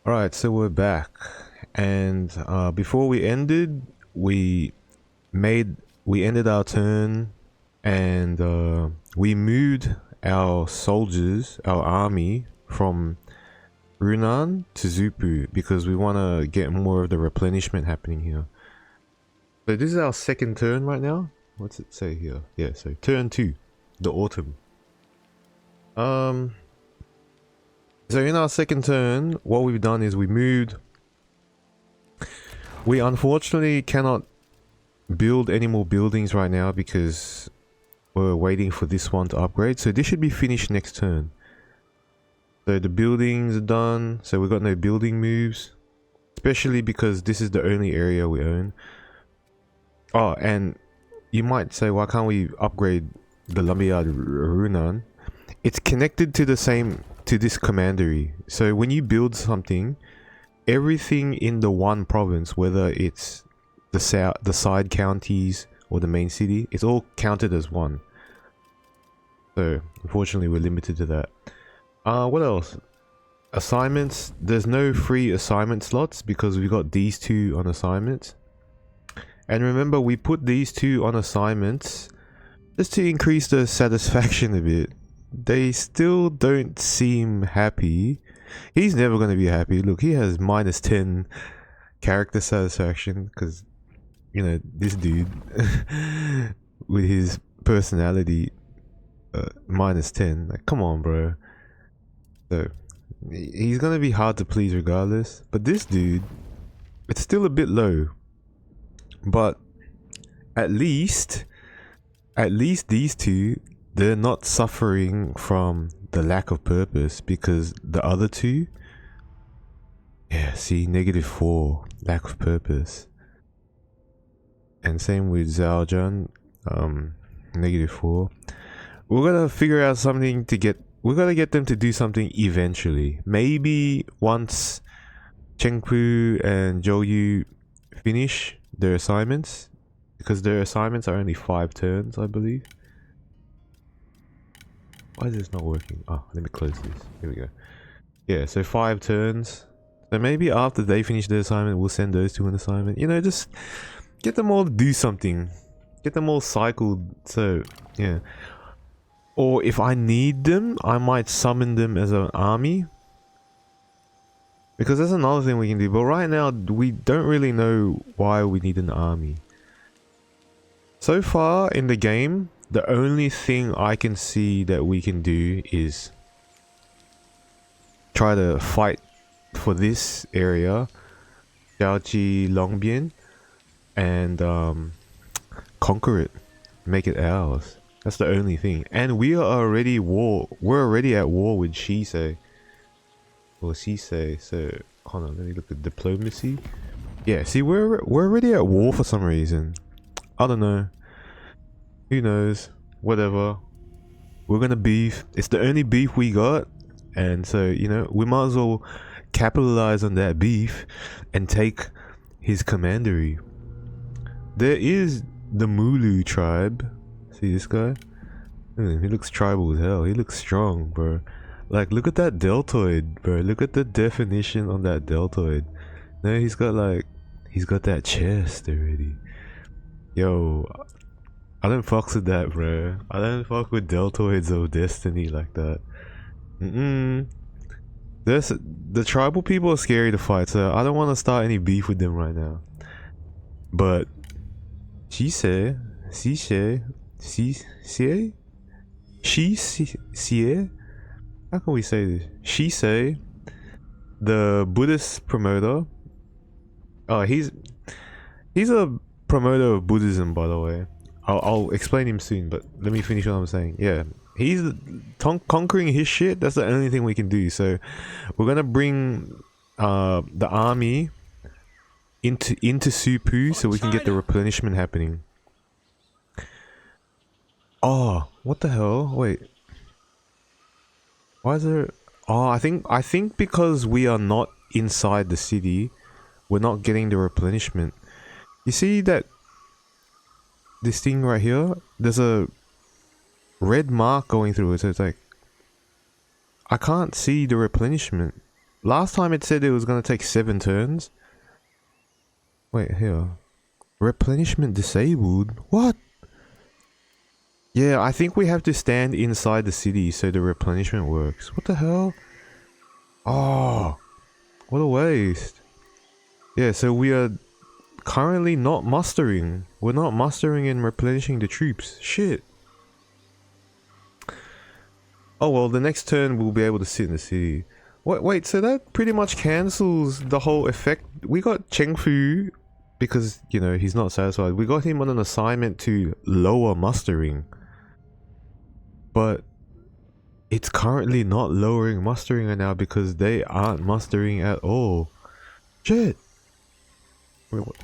Alright, so we're back. And before we ended, we we ended our turn and we moved our soldiers, our army from Runan to Zupu because we want to get more of the replenishment happening here. So this is our second turn right now. What's it say here? Yeah, so turn 2, the autumn. So in our second turn, what we've done is we moved. We unfortunately cannot build any more buildings right now because we're waiting for this one to upgrade. So this should be finished next turn. So the buildings are done. So we've got no building moves, especially because this is the only area we own. Oh, and you might say, why can't we upgrade the Lumberyard Runan? It's connected to this commandery. So when you build something, everything in the one province, whether it's the side counties or the main city, it's all counted as one. So unfortunately we're limited to that. What else? Assignments. There's no free assignment slots because we got these two on assignments. And remember, we put these two on assignments just to increase the satisfaction a bit. They still don't seem happy. He's never going to be happy. Look, he has -10 character satisfaction because, you know, this dude with his personality, -10. Like, come on, bro. So he's going to be hard to please regardless. But this dude, it's still a bit low. But at least these two, they're not suffering from the lack of purpose, because the other two, yeah, see, -4, lack of purpose. And same with Zhaojuan, -4. We're gonna figure out something to get, we're gonna get them to do something eventually. Maybe once Chengpu and Zhouyu finish their assignments, because their assignments are only 5 turns, I believe. Why is this not working? Oh, let me close this. Here we go. Yeah, so 5 turns. So maybe after they finish their assignment, we'll send those two an assignment. You know, just get them all to do something. Get them all cycled. So, yeah. Or if I need them, I might summon them as an army. Because that's another thing we can do. But right now, we don't really know why we need an army. So far in the game, the only thing I can see that we can do is try to fight for this area, Xiaoji Longbian, and conquer it, make it ours. That's the only thing. And we're already at war with Shi Xie. Or Shi Xie. So hold on, let me look at diplomacy. Yeah, see, we're already at war for some reason. I don't know. Who knows? Whatever. We're gonna beef. It's the only beef we got. And so, you know, we might as well capitalize on that beef and take his commandery. There is the Mulu tribe. See this guy? He looks tribal as hell. He looks strong, bro. Like, look at that deltoid, bro. Look at the definition on that deltoid. No, he's got that chest already. Yo, I don't fucks with that, bro. I don't fuck with deltoids of destiny like that. The tribal people are scary to fight, so I don't want to start any beef with them right now. But Shi Xie, how can we say this? Shi Xie, the Buddhist promoter. Oh, he's a promoter of Buddhism, by the way. I'll explain him soon, but let me finish what I'm saying. Yeah, he's conquering his shit. That's the only thing we can do. So we're gonna bring the army into Supu so we can get the replenishment happening. Oh, what the hell? Wait, why is there? Oh, I think because we are not inside the city, we're not getting the replenishment. You see that? This thing right here, there's a red mark going through it, so it's like I can't see the replenishment. Last time it said it was gonna take 7 turns. Wait, here. Replenishment disabled? What? Yeah, I think we have to stand inside the city so the replenishment works. What the hell? Oh, what a waste. Yeah, so we are currently not mustering. We're not mustering and replenishing the troops. Shit. Oh well, the next turn we'll be able to sit in the city. Wait, so that pretty much cancels the whole effect. We got Cheng Fu because, you know, he's not satisfied. We got him on an assignment to lower mustering. But it's currently not lowering mustering right now because they aren't mustering at all. Shit. Wait, what?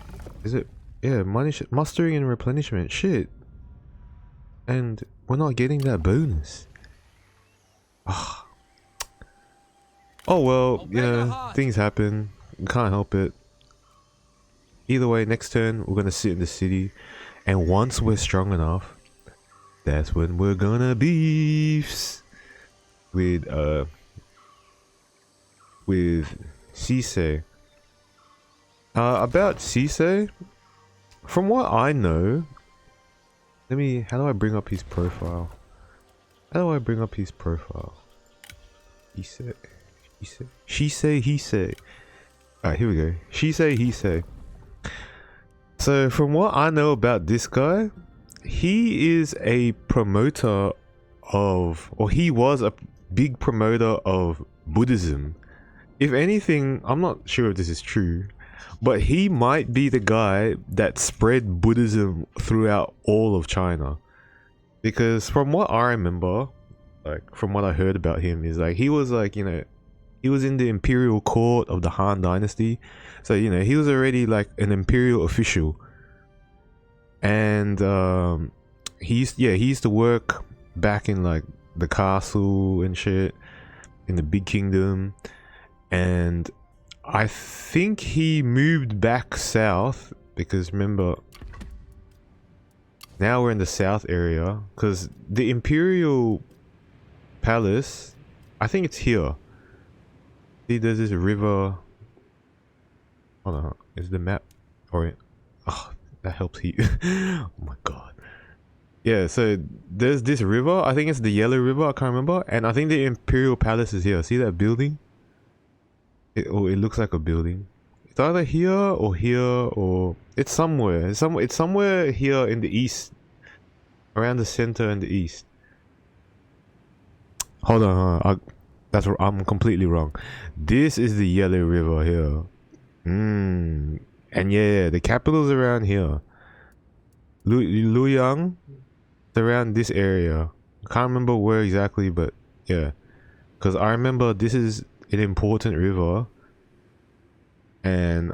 Is it? Yeah, mustering and replenishment. Shit. And we're not getting that bonus. Ah. Oh well, you know, things happen. We can't help it. Either way, next turn we're gonna sit in the city, and once we're strong enough, that's when we're gonna beefs with Shi Xie. About Shi Xie, from what I know, how do I bring up his profile? How do I bring up his profile? Shi Xie. Alright, here we go. Shi Xie. So from what I know about this guy, he is a promoter of, or he was a big promoter of Buddhism. If anything, I'm not sure if this is true, but he might be the guy that spread Buddhism throughout all of China. Because from what I remember, like from what I heard about him, is like he was like, you know, he was in the imperial court of the Han dynasty, so you know he was already like an imperial official, and he used to work back in like the castle and shit in the big kingdom, and I think he moved back south because remember now we're in the south area because the imperial palace, I think it's here. See, there's this river. Hold on, is the map orient? Oh, that helps heat. Oh my god. Yeah, so there's this river. I think it's the Yellow River. I can't remember. And I think the Imperial Palace is here. See that building? It looks like a building. It's either here, or it's somewhere. It's somewhere here in the east, around the center in the east. Hold on. I'm completely wrong. This is the Yellow River here. And yeah, the capital's around here. Luoyang, it's around this area. I can't remember where exactly, but yeah. Because I remember this is an important river. And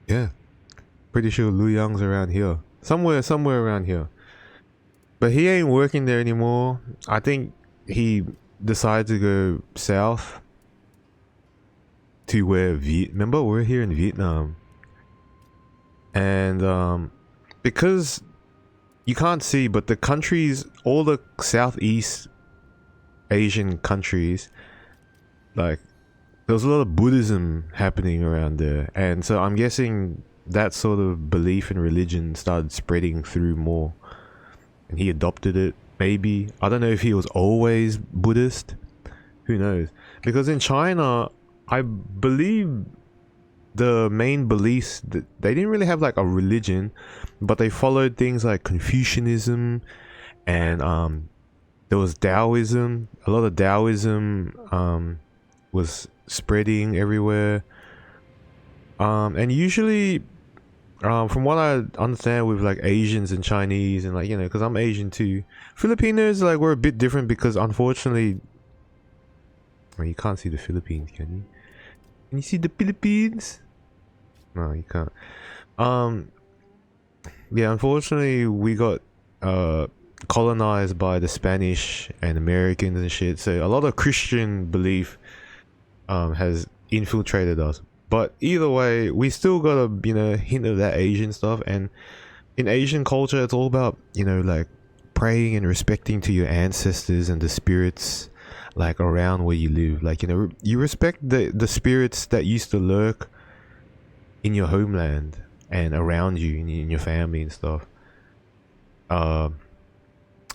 yeah. Pretty sure Luoyang's around here. Somewhere around here. But he ain't working there anymore. I think he decided to go south to where remember we're here in Vietnam, and because you can't see, but the countries, all the Southeast Asian countries, like there was a lot of Buddhism happening around there, and so I'm guessing that sort of belief in religion started spreading through more, and he adopted it. Maybe. I don't know if he was always Buddhist. Who knows? Because in China, I believe the main beliefs that they didn't really have like a religion, but they followed things like Confucianism, and there was Taoism. A lot of Taoism was spreading everywhere. And usually from what I understand with like Asians and Chinese, and like, you know, because I'm Asian too, Filipinos, like, we're a bit different because unfortunately, well, you can't see the Philippines, can you? Can you see the Philippines? No, you can't. Yeah, unfortunately we got colonized by the Spanish and Americans and shit, so a lot of Christian belief has infiltrated us. But either way, we still got a, you know, hint of that Asian stuff. And in Asian culture, it's all about, you know, like praying and respecting to your ancestors and the spirits. like around where you live. Like, you know, you respect the spirits that used to lurk in your homeland and around you in your family and stuff. But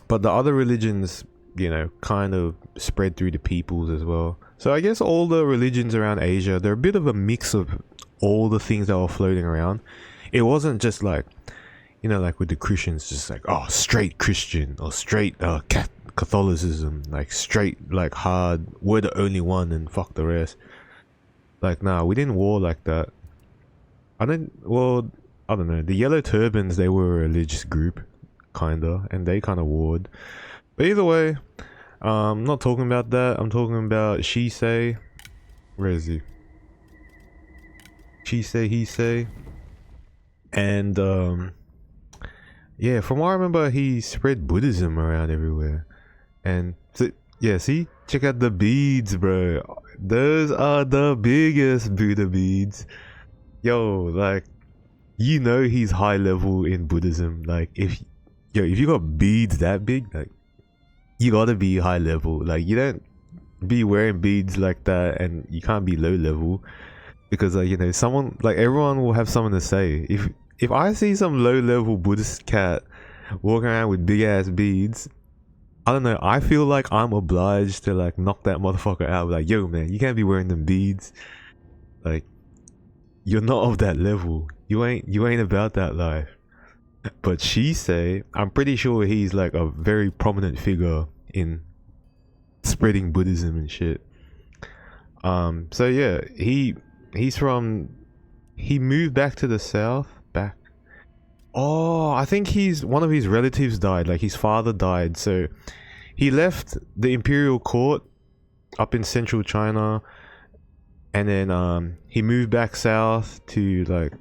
the other religions, you know, kind of spread through the peoples as well. So I guess all the religions around Asia, they're a bit of a mix of all the things that were floating around. It wasn't just like, you know, like with the Christians, just like, oh, straight Christian or straight Catholicism, like straight, like hard, we're the only one and fuck the rest. Like, nah, we didn't war like that. I don't know. The Yellow Turbans, they were a religious group, kinda, and they kind of warred. But either way, I'm not talking about that. I'm talking about Shi Xie. Where is he? Shi Xie, he say. And yeah, from what I remember, he spread Buddhism around everywhere. And so, yeah, see, check out the beads, bro. Those are the biggest Buddha beads. Yo, like, you know he's high level in Buddhism. Like, if you got beads that big, like, you gotta be high level. Like, you don't be wearing beads like that, and you can't be low level, because like, you know, someone, like, everyone will have something to say. If I see some low level Buddhist cat walking around with big ass beads, I don't know, I feel like I'm obliged to like knock that motherfucker out. Like, yo man, you can't be wearing them beads. Like, you're not of that level. You ain't about that life. But Shi Xie, I'm pretty sure he's like a very prominent figure in spreading Buddhism and shit. So yeah, he moved back to the south. I think one of his relatives died, like his father died, so he left the imperial court up in central China, and then he moved back south to like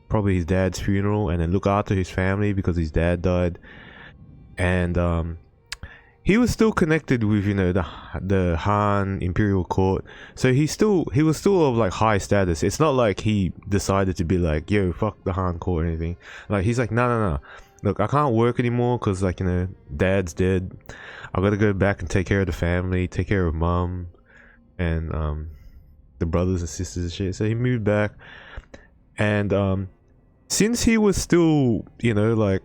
probably his dad's funeral, and then look after his family because his dad died. And he was still connected with, you know, the Han imperial court, so he was still of like high status. It's not like he decided to be like, yo, fuck the Han court or anything. Like, he's like, no, look, I can't work anymore because, like, you know, dad's dead. I gotta go back and take care of the family, take care of mom and the brothers and sisters and shit. So he moved back, and since he was still, you know, like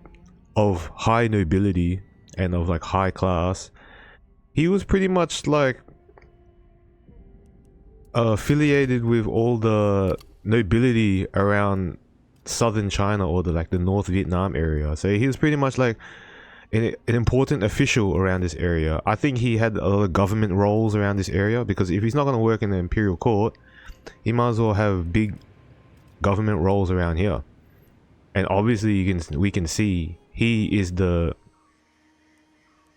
of high nobility and of like high class, he was pretty much like affiliated with all the nobility around southern China, or the North Vietnam area. So he was pretty much like an important official around this area. I think he had a lot of government roles around this area, because if he's not going to work in the imperial court, he might as well have big government roles around here. And obviously we can see he is the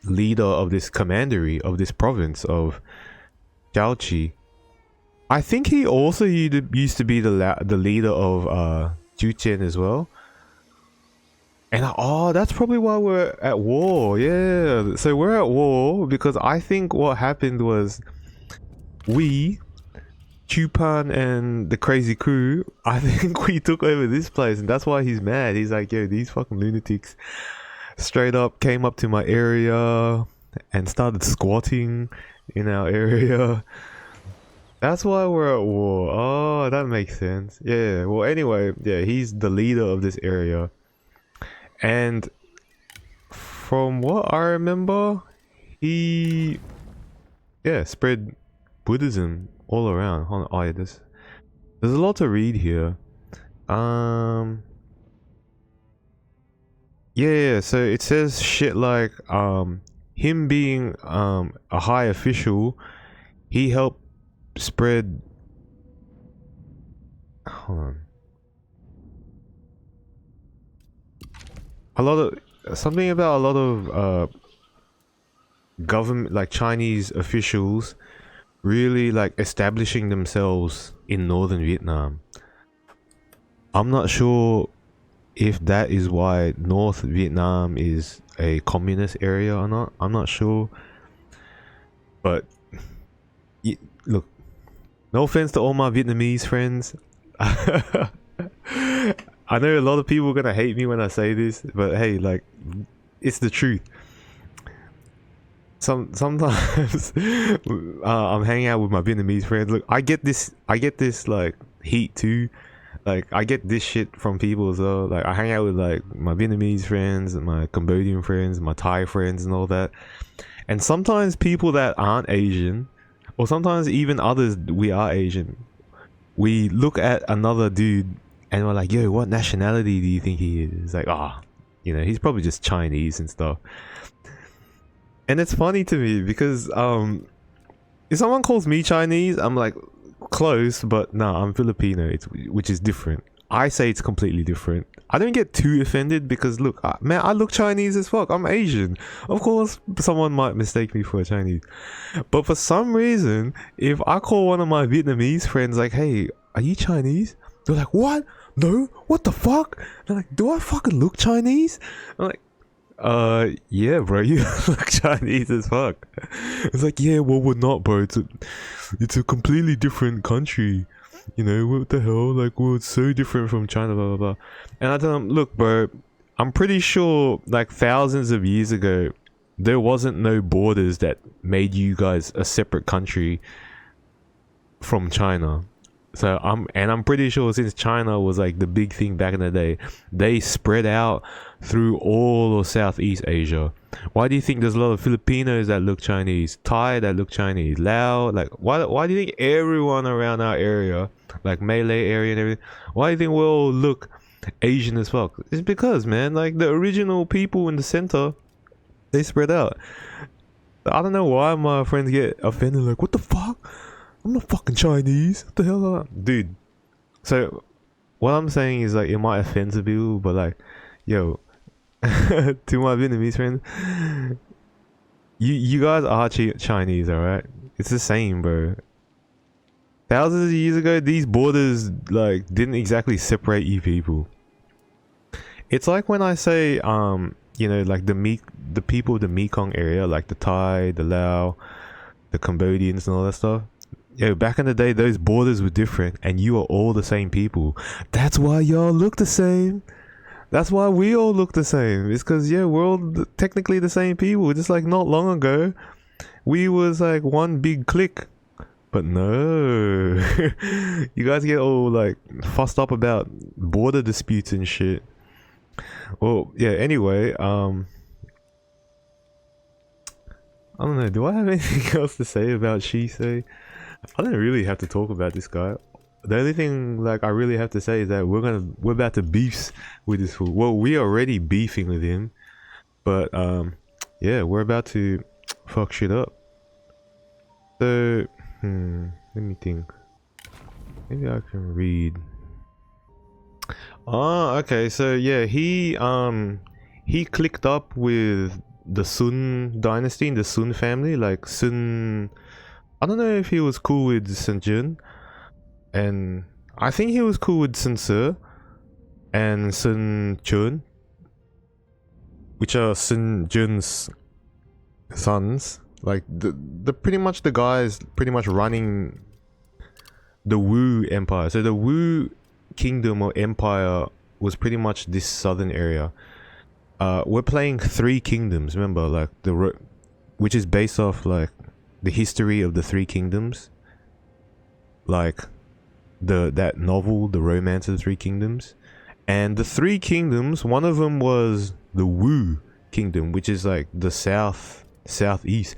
leader of this commandery, of this province of Jiaoqi. I think he also used to be the leader of Juqian as well. And that's probably why we're at war. Yeah, so we're at war because I think what happened was Chupan and the crazy crew, I think we took over this place, and that's why he's mad. He's like, yo, these fucking lunatics straight up came up to my area and started squatting in our area. That's why we're at war. Oh, that makes sense. Yeah, well, anyway, yeah, he's the leader of this area. And from what I remember, he spread Buddhism all around. Hold on. Oh, yeah, there's a lot to read here. Yeah, so it says shit like him being a high official, he helped spread, hold on, something about a lot of government, like Chinese officials, really like establishing themselves in northern Vietnam. I'm not sure if that is why North Vietnam is a communist area or not. I'm not sure, but look, no offense to all my Vietnamese friends. I know a lot of people are gonna hate me when I say this, but hey, like, it's the truth. sometimes I'm hanging out with my Vietnamese friends. Look, I get this like heat too. Like I get this shit from people as well. Like I hang out with like my Vietnamese friends, and my Cambodian friends, my Thai friends, and all that. And sometimes people that aren't Asian, or sometimes even others, we are Asian. We look at another dude and we're like, "Yo, what nationality do you think he is?" Like, you know, he's probably just Chinese and stuff. And it's funny to me because if someone calls me Chinese, I'm like, close, but no, I'm Filipino. Which is different. I say it's completely different. I don't get too offended because look, man, I look Chinese as fuck. I'm Asian. Of course, someone might mistake me for a Chinese. But for some reason, if I call one of my Vietnamese friends like, "Hey, are you Chinese?" They're like, "What? No, what the fuck?" They're like, "Do I fucking look Chinese?" I'm like, yeah, bro, you look Chinese as fuck. It's like, yeah, well, we're not, bro. It's a completely different country. You know, what the hell? Like, well, it's so different from China, blah, blah, blah. And I tell them, look, bro, I'm pretty sure, like, thousands of years ago, there wasn't no borders that made you guys a separate country from China. So I'm pretty sure since China was like the big thing back in the day, they spread out through all of Southeast Asia. Why do you think there's a lot of Filipinos that look Chinese, Thai that look Chinese, Lao? Like, why do you think everyone around our area, like Malay area and everything, why do you think we all look Asian as fuck? It's because, man, like the original people in the center, they spread out. I don't know why my friends get offended. Like, what the fuck? I'm not fucking Chinese. What the hell, dude? So, what I'm saying is like it might offend some people, but like, yo, to my Vietnamese friends, you guys are Chinese, alright? It's the same, bro. Thousands of years ago, these borders like didn't exactly separate you people. It's like when I say, you know, like the people of the Mekong area, like the Thai, the Lao, the Cambodians, and all that stuff. Yo, back in the day, those borders were different, and you are all the same people. That's why y'all look the same. That's why we all look the same. It's because, yeah, we're all technically the same people. Just like not long ago, we was like one big clique. But no. You guys get all like fussed up about border disputes and shit. Well, yeah, anyway, I don't know. Do I have anything else to say about Shi Xie? I don't really have to talk about this guy. The only thing like I really have to say is that we're about to beef with this fool. Well, we're already beefing with him, but yeah, we're about to fuck shit up. So let me think. Maybe I can read. Oh, okay. So yeah, he clicked up with the Sun dynasty and the Sun family, like Sun. I don't know if he was cool with Sun Jun, and I think he was cool with Sun Ce and Sun Chun, which are Sun Jun's sons. Like the pretty much the guys pretty much running the Wu Empire. So the Wu Kingdom or Empire was pretty much this southern area. We're playing Three Kingdoms. Remember, like which is based off like the history of the Three Kingdoms, like that novel, The Romance of the Three Kingdoms. And the Three Kingdoms, one of them was the Wu Kingdom, which is like the southeast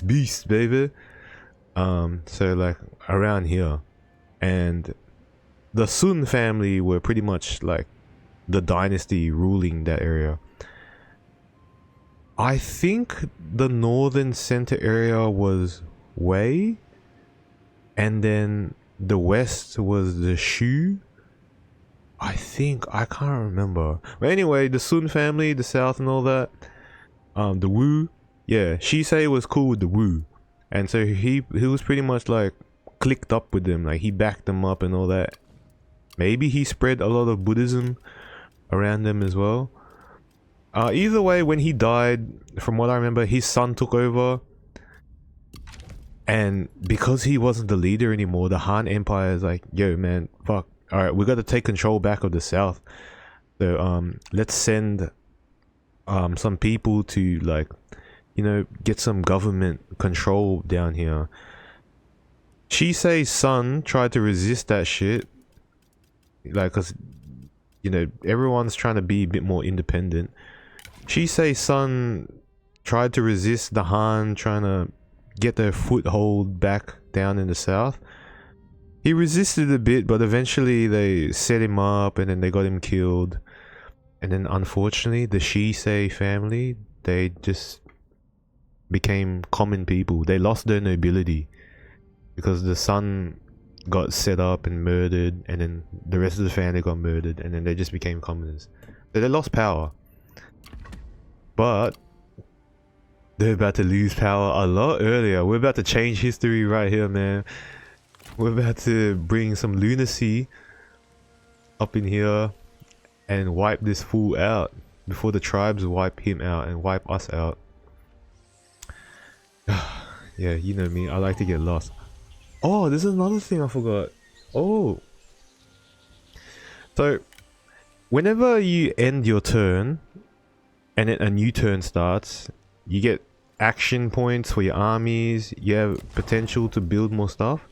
beast, baby. So like around here. And the Sun family were pretty much like the dynasty ruling that area. I think the northern center area was Wei, and then the west was the Shu. I think, I can't remember. But anyway, the Sun family, the south and all that, the Wu, yeah, Shi Xie was cool with the Wu, and so he was pretty much like clicked up with them, like he backed them up and all that. Maybe he spread a lot of Buddhism around them as well. Either way, when he died, from what I remember, his son took over, and because he wasn't the leader anymore, the Han Empire is like, yo man, fuck, all right, we got to take control back of the south. So let's send some people to like, you know, get some government control down here. Shi Xie's son tried to resist that shit, like, cause you know everyone's trying to be a bit more independent. Shi Xie's son tried to resist the Han trying to get their foothold back down in the south. He resisted a bit, but eventually they set him up and then they got him killed. And then unfortunately, the Shi Xie family, they just became common people. They lost their nobility because the son got set up and murdered, and then the rest of the family got murdered, and then they just became commoners. So they lost power. But they're about to lose power a lot earlier. We're about to change history right here, man. We're about to bring some lunacy up in here and wipe this fool out before the tribes wipe him out and wipe us out. Yeah, you know me, I like to get lost. Oh, this is another thing I forgot. Oh, so whenever you end your turn and then a new turn starts, you get action points for your armies. You have potential to build more stuff.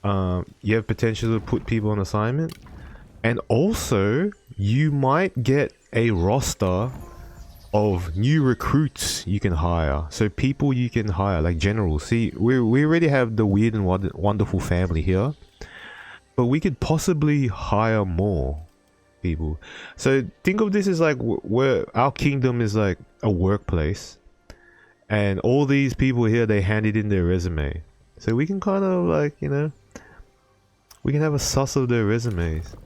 You have potential to put people on assignment, and also you might get a roster of new recruits you can hire. So people you can hire, like generals. See, we already have the weird and wonderful family here, but we could possibly hire more people. So think of this as like where our kingdom is like a workplace, and all these people here, they handed in their resume. So we can kind of like, you know, we can have a suss of their resumes.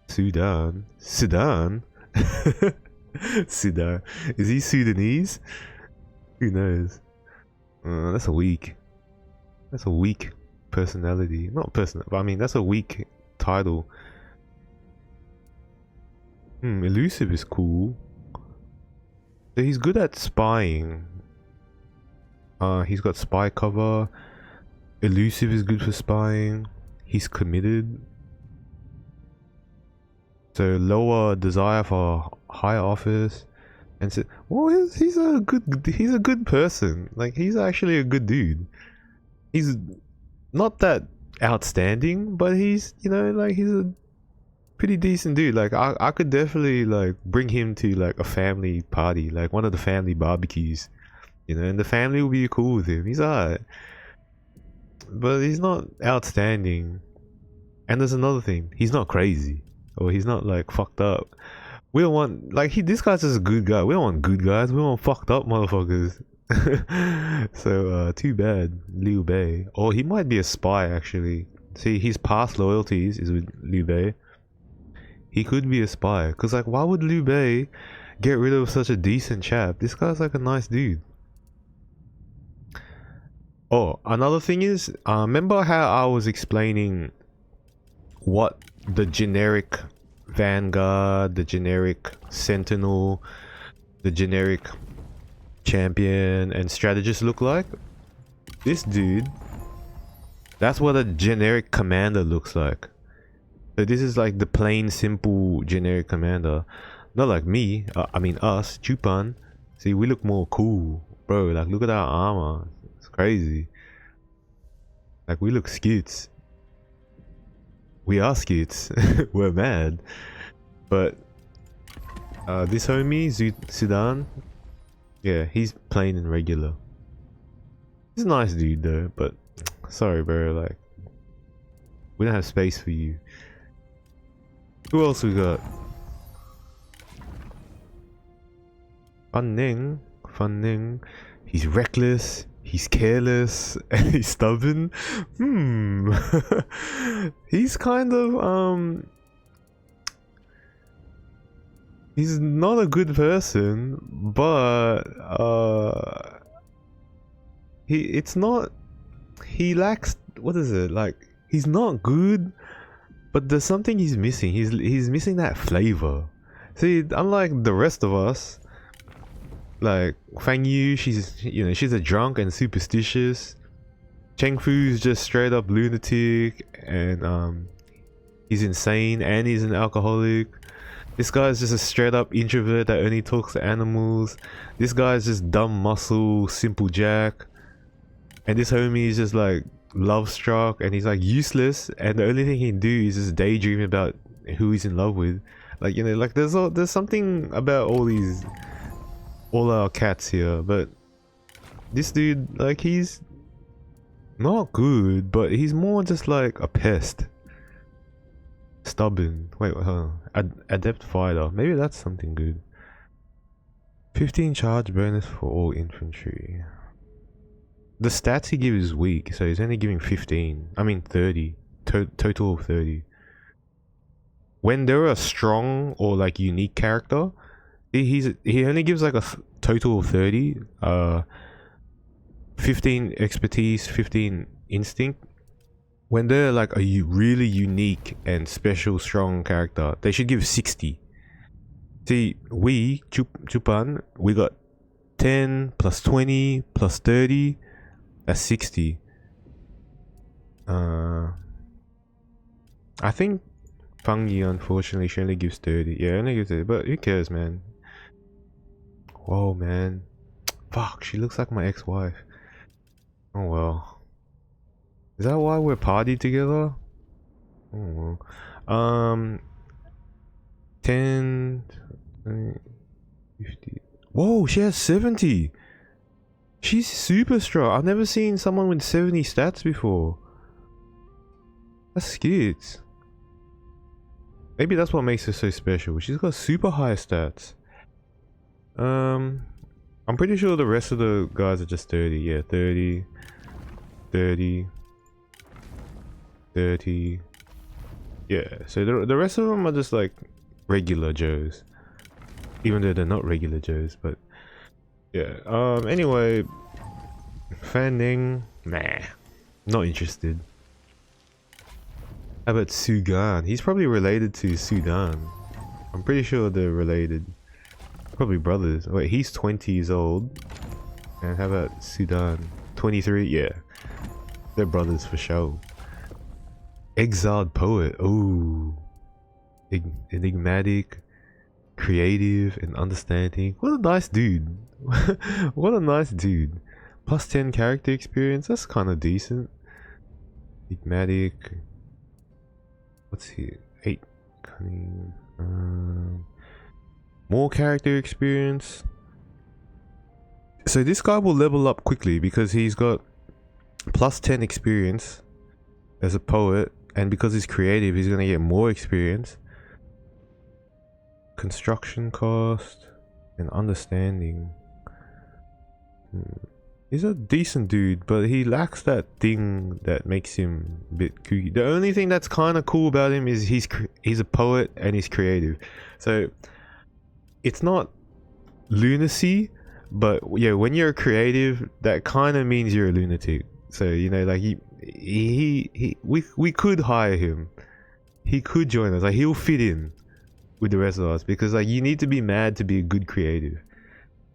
Sudan? Sudan? Sudan. Is he Sudanese? Who knows? That's a weak personality. Not person, but I mean that's a weak title. Elusive is cool. So he's good at spying. He's got spy cover. Elusive is good for spying. He's committed. So lower desire for higher office, and so well, he's a good person. Like he's actually a good dude. He's not that outstanding, but he's, you know, like he's a pretty decent dude. Like I could definitely like bring him to like a family party, like one of the family barbecues, you know, and the family will be cool with him. He's alright, but he's not outstanding. And there's another thing, he's not crazy, or he's not like fucked up. We don't want, like, this guy's just a good guy. We don't want good guys, we want fucked up motherfuckers. So too bad Liu Bei. Or he might be a spy actually. See, his past loyalties is with Liu Bei. He could be a spy, because like why would Liu Bei get rid of such a decent chap? This guy's like a nice dude. Oh, another thing is, remember how I was explaining what the generic Vanguard, the generic Sentinel, the generic Champion and Strategist look like? This dude, that's what a generic commander looks like. So this is like the plain simple generic commander. Not like me, I mean us, Chupan. See, we look more cool, bro. Like look at our armor, it's crazy. Like we look skits. We are skits. We're mad. But this homie Sudan, yeah, he's plain and regular. He's a nice dude though, but sorry bro, like we don't have space for you. Who else we got? Fan Ning. He's reckless, he's careless, and he's stubborn. He's kind of he's not a good person, but he lacks, what is it, like he's not good, but there's something he's missing. He's missing that flavor. See, unlike the rest of us, like Fang Yu, she's a drunk and superstitious. Cheng Fu's just straight up lunatic, and he's insane and he's an alcoholic. This guy's just a straight up introvert that only talks to animals. This guy's just dumb muscle, simple jack. And this homie is just like love struck and he's like useless, and the only thing he can do is just daydream about who he's in love with. Like, you know, like there's something about all our cats here, but this dude, like, he's not good, but he's more just like a pest. Stubborn. Wait, hold on. Adept fighter. Maybe that's something good. 15 charge bonus for all infantry. The stats he gives is weak, so he's only giving 15. I mean 30. Total of 30. When they're a strong or like unique character, he only gives like a total of 30. 15 expertise, 15 instinct. When they're like a really unique and special strong character, they should give 60. See, Chupan, we got 10 plus 20 plus 30. That's 60. I think Fangyi, unfortunately, she only gives 30. Yeah, only gives 30, but who cares, man? Whoa, man. Fuck, she looks like my ex-wife. Oh well. Is that why we're partied together? Oh well. 10, 50. Whoa, she has 70. She's super strong. I've never seen someone with 70 stats before. That's skits. Maybe that's what makes her so special. She's got super high stats. I'm pretty sure the rest of the guys are just 30. Yeah, 30, 30, 30. Yeah, so the rest of them are just like regular Joes. Even though they're not regular Joes, but yeah. Anyway, Fan Ning, nah, not interested. How about Sugan? He's probably related to Sudan. I'm pretty sure they're related. Probably brothers. Wait, he's 20 years old. And how about Sudan? 23? Yeah. They're brothers for sure. Exiled poet. Ooh. Enigmatic, creative, and understanding. What a nice dude. What a nice dude. Plus 10 character experience. That's kind of decent. Enigmatic. What's he? 8 cunning. More character experience. So this guy will level up quickly because he's got plus 10 experience as a poet, and because he's creative, he's gonna get more experience. Construction cost and understanding. He's a decent dude, but he lacks that thing that makes him a bit kooky. The only thing that's kind of cool about him is he's a poet and he's creative. So it's not lunacy, but yeah, when you're creative, that kind of means you're a lunatic. So, you know, like we could hire him. He could join us. Like, he'll fit in with the rest of us because, like, you need to be mad to be a good creative.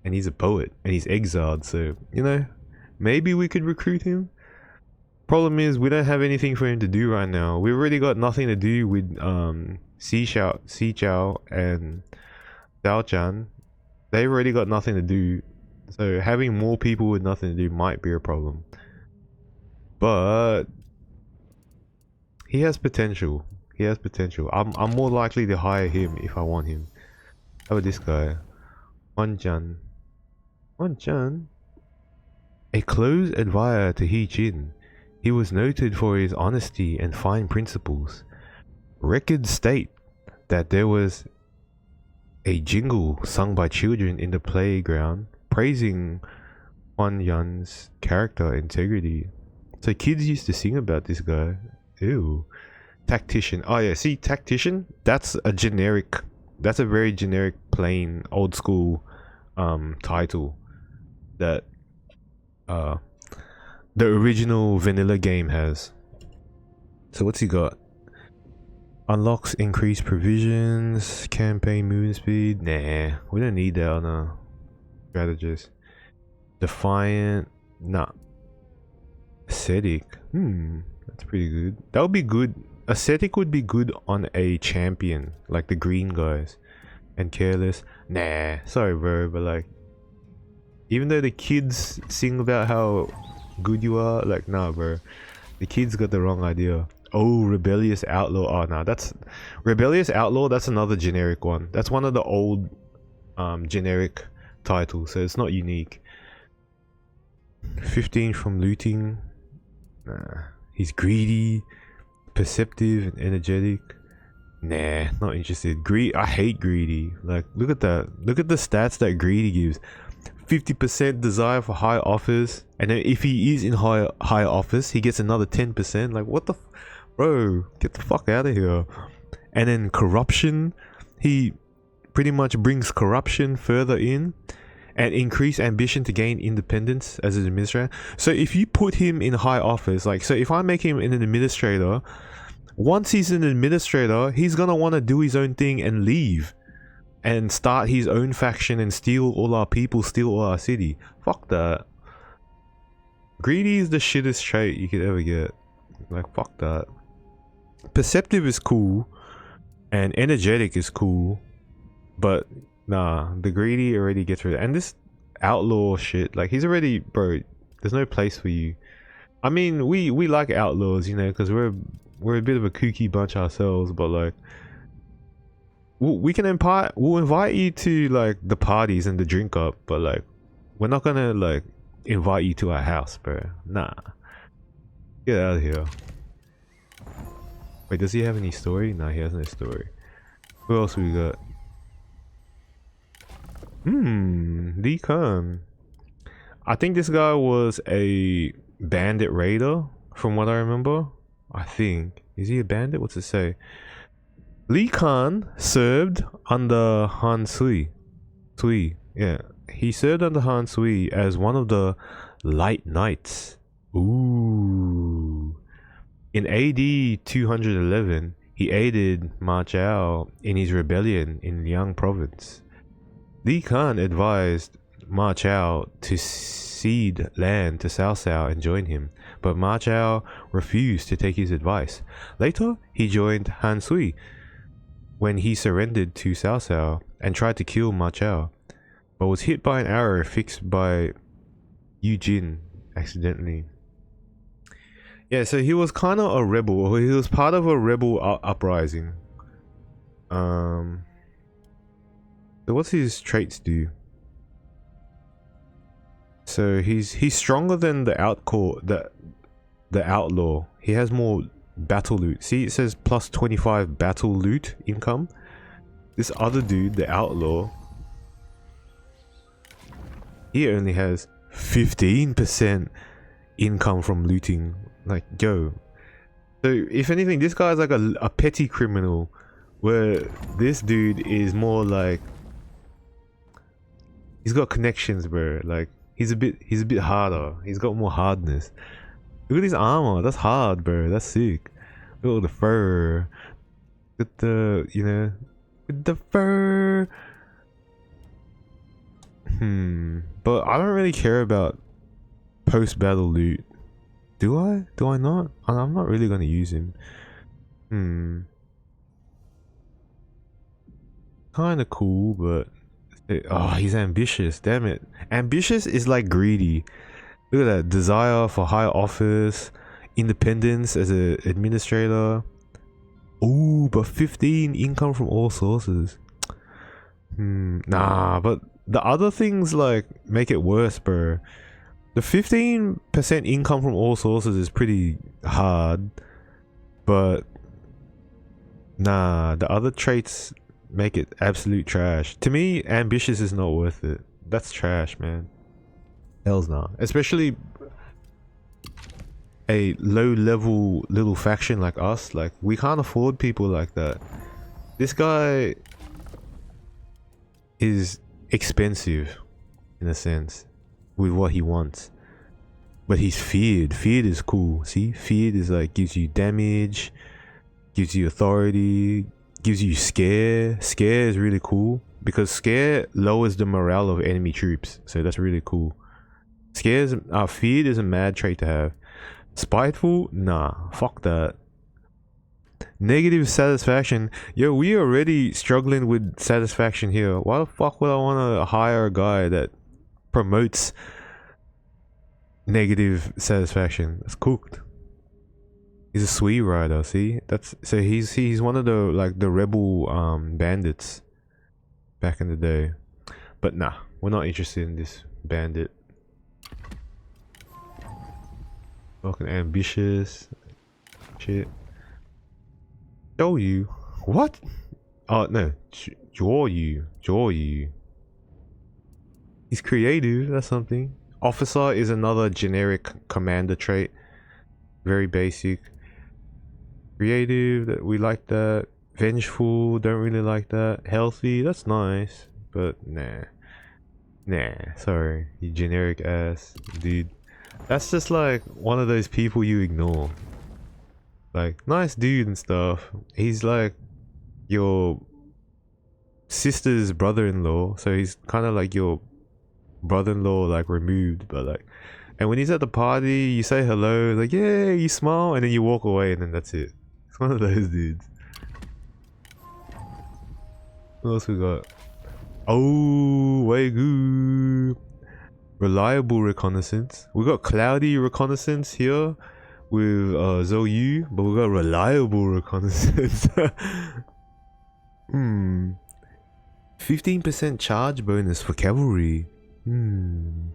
And he's a poet and he's exiled, so, you know, maybe we could recruit him. Problem is, we don't have anything for him to do right now. We've already got nothing to do with Shi Xie and Xiao. They've already got nothing to do, so having more people with nothing to do might be a problem. But he has potential. He has potential. I'm more likely to hire him if I want him. How about this guy? Wanjan. A close admirer to He Jin, he was noted for his honesty and fine principles. Records state that there was a jingle sung by children in the playground praising Huan Yan's character integrity. So kids used to sing about this guy. Ew. Tactician. Oh yeah, see, tactician? That's a very generic, plain, old school title that the original vanilla game has. So what's he got? Unlocks increased provisions, campaign movement speed. Nah, we don't need that on a strategist. Defiant. Nah. Ascetic. That's pretty good. That would be good. Ascetic would be good on a champion, like the green guys. and careless. Nah, sorry bro, but like, even though the kids sing about how good you are, like, nah bro, the kids got the wrong idea. Oh, rebellious outlaw. Oh nah, that's rebellious outlaw. That's another generic one. That's one of the old generic titles, so it's not unique. 15 from looting. Nah, he's greedy, perceptive, and energetic. Nah, not interested. I hate greedy. Like, look at that. Look at the stats that greedy gives. 50% desire for high offers, and then if he is in high office, he gets another 10%. Like, what the bro, get the fuck out of here. And then corruption, he pretty much brings corruption further in, and increase ambition to gain independence as an administrator. So if you put him in high office, like, so if I make him an administrator, once he's an administrator, he's gonna want to do his own thing and leave and start his own faction and steal all our people, steal all our city. Fuck that. Greedy is the shittest trait you could ever get. Like, fuck that. Perceptive is cool and energetic is cool, but nah, the greedy already gets rid of it. And this outlaw shit, like, he's already, bro, there's no place for you. I mean, we like outlaws, you know, because we're a bit of a kooky bunch ourselves, but like, we'll invite you to like the parties and the drink up, but like, we're not gonna like invite you to our house, bro. Nah, get out of here. Wait, does he have any story? Nah, he has no story. Who else we got? Li Khan. I think this guy was a bandit raider, from what I remember. I think. Is he a bandit? What's it say? Li Khan served under Han Sui. Yeah. He served under Han Sui as one of the Light Knights. Ooh. In AD 211, he aided Ma Chao in his rebellion in Liang province. Li Khan advised Ma Chao to cede land to Cao Cao and join him, but Ma Chao refused to take his advice. Later, he joined Han Sui when he surrendered to Cao Cao and tried to kill Ma Chao, but was hit by an arrow fixed by Yu Jin accidentally. Yeah, so he was kind of a rebel, or he was part of a rebel uprising. So what's his traits do? So he's stronger than the outlaw. He has more battle loot. See, it says plus 25 battle loot income. This other dude, the outlaw, he only has 15% income from looting. Like, yo. So if anything, this guy's like a petty criminal, where this dude is more like, he's got connections, bro. Like, he's a bit harder. He's got more hardness. Look at his armor. That's hard, bro. That's sick. Look at all the fur. Look at the, you know, with the fur. But I don't really care about post-battle loot. Do I? Do I not? I'm not really gonna use him. Kinda cool, but oh, he's ambitious. Damn it. Ambitious is like greedy. Look at that. Desire for high office, independence as an administrator. Ooh, but 15 income from all sources. Nah, but the other things like make it worse, bro. The 15% income from all sources is pretty hard, but nah, the other traits make it absolute trash. To me, ambitious is not worth it. That's trash, man. Hell's nah. Especially a low-level little faction like us. Like, we can't afford people like that. This guy is expensive, in a sense, with what he wants. But he's feared. Feared is cool. See? Feared is like, gives you damage, gives you authority, gives you scare. Scare is really cool, because scare lowers the morale of enemy troops. So that's really cool. Feared is a mad trait to have. Spiteful? Nah, fuck that. Negative satisfaction. Yo, we already struggling with satisfaction here. Why the fuck would I want to hire a guy that promotes negative satisfaction? It's cooked. He's a sweet rider. See, that's so he's one of the like the rebel bandits back in the day. But nah, we're not interested in this bandit. Fucking ambitious shit. Show you what? Oh no, draw you. He's creative. That's something. Officer is another generic commander trait. Very basic. Creative, that we like that. Vengeful, don't really like that. Healthy, that's nice, but nah, sorry, you generic ass dude. That's just like one of those people you ignore. Like, nice dude and stuff. He's like your sister's brother-in-law, so he's kind of like your brother-in-law, like removed, but like, and when he's at the party, you say hello, like yeah, you smile, and then you walk away, and then that's it. It's one of those dudes. What else we got? Oh, way good. Reliable reconnaissance. We got cloudy reconnaissance here with Zhou Yu, but we got reliable reconnaissance. 15% charge bonus for cavalry. And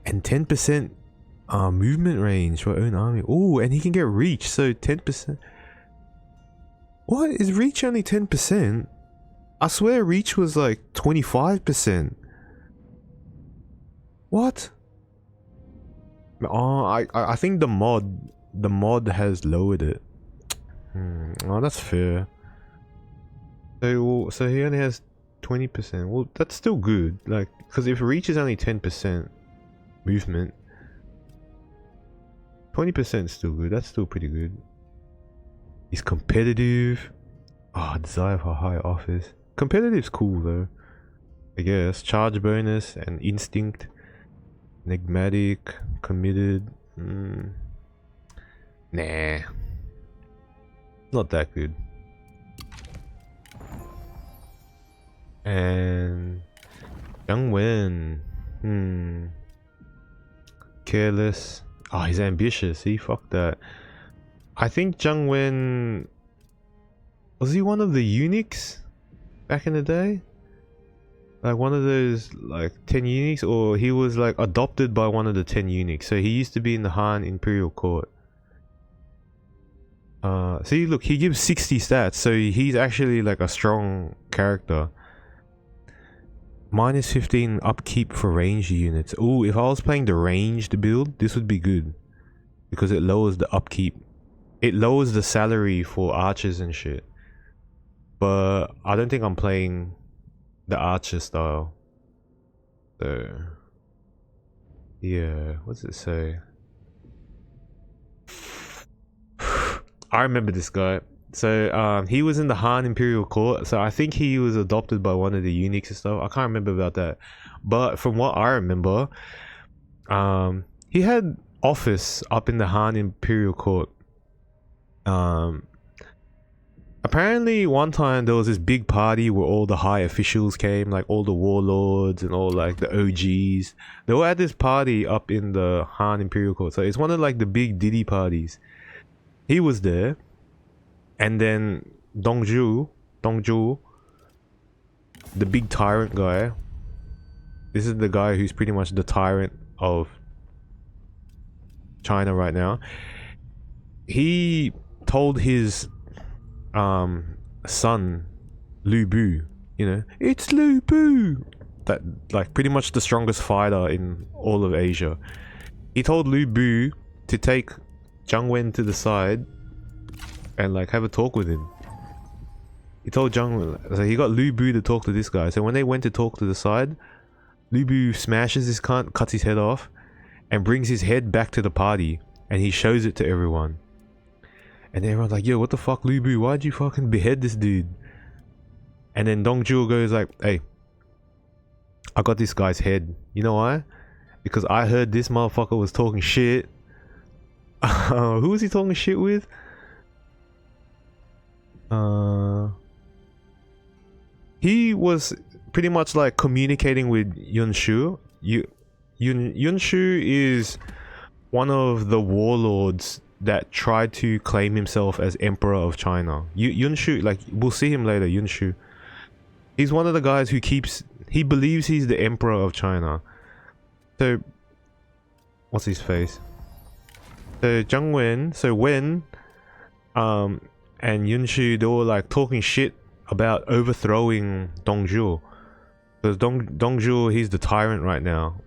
10% movement range for our own army. Oh, and he can get reach, so 10%. What? Is reach only 10%? I swear reach was like 25%. What? Oh, I think the mod has lowered it. Oh, that's fair. So he only has 20%. Well, that's still good. Like, because if reach is only 10% movement, 20% is still good. That's still pretty good. He's competitive. Oh, desire for high office. Competitive's cool though, I guess. Charge bonus and instinct. Enigmatic, committed. Nah, not that good. And Young Wen. Careless. Oh, he's ambitious. See, fuck that. I think Zhang Wen, was he one of the eunuchs back in the day? Like one of those like 10 eunuchs, or he was like adopted by one of the 10 eunuchs. So he used to be in the Han Imperial Court. See, look, he gives 60 stats, so he's actually like a strong character. Minus 15 upkeep for ranged units. Ooh, if I was playing the ranged build, this would be good. Because it lowers the upkeep. It lowers the salary for archers and shit. But I don't think I'm playing the archer style. So yeah, what does it say? I remember this guy. So he was in the Han Imperial Court, so I think he was adopted by one of the eunuchs and stuff. I can't remember about that, but from what I remember, he had office up in the Han Imperial Court. Apparently one time there was this big party where all the high officials came, like all the warlords and all like the OGs. They were at this party up in the Han Imperial Court, so it's one of like the big Diddy parties. He was there, and then Dongzhu, the big tyrant guy. This is the guy who's pretty much the tyrant of China right now. He told his son Lu Bu, you know, it's Lu Bu, that like pretty much the strongest fighter in all of Asia. He told Lu Bu to take Zhang Wen to the side and like have a talk with him. He told Zhang Wen, so he got Lu Bu to talk to this guy. So when they went to talk to the side, Lu Bu smashes his cunt, cuts his head off, and brings his head back to the party, and he shows it to everyone. And everyone's like, yo, what the fuck, Lu Bu? Why'd you fucking behead this dude? And then Dongzhu goes like, hey, I got this guy's head. You know why? Because I heard this motherfucker was talking shit. Who was he talking shit with? He was pretty much like communicating with Yunshu. Yunshu is one of the warlords that tried to claim himself as Emperor of China. Yunshu, like, we'll see him later, Yunshu. He's one of the guys who he believes he's the Emperor of China. So, what's his face? So, Zhang Wen, and Yunshu, they were like talking shit about overthrowing Dongzhuo. Because Dongzhuo, he's the tyrant right now.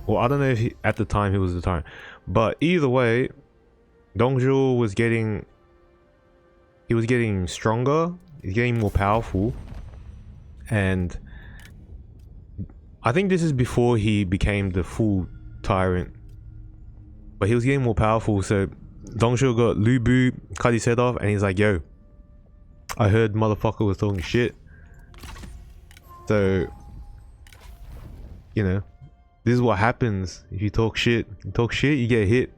Well, I don't know if at the time he was the tyrant. But either way, Dongzhuo was getting stronger, he's getting more powerful. And I think this is before he became the full tyrant. But he was getting more powerful, so Dongzhuo got Lu Bu, cut his head off, and he's like, yo, I heard motherfucker was talking shit. So, you know, this is what happens if you talk shit. You talk shit, you get hit.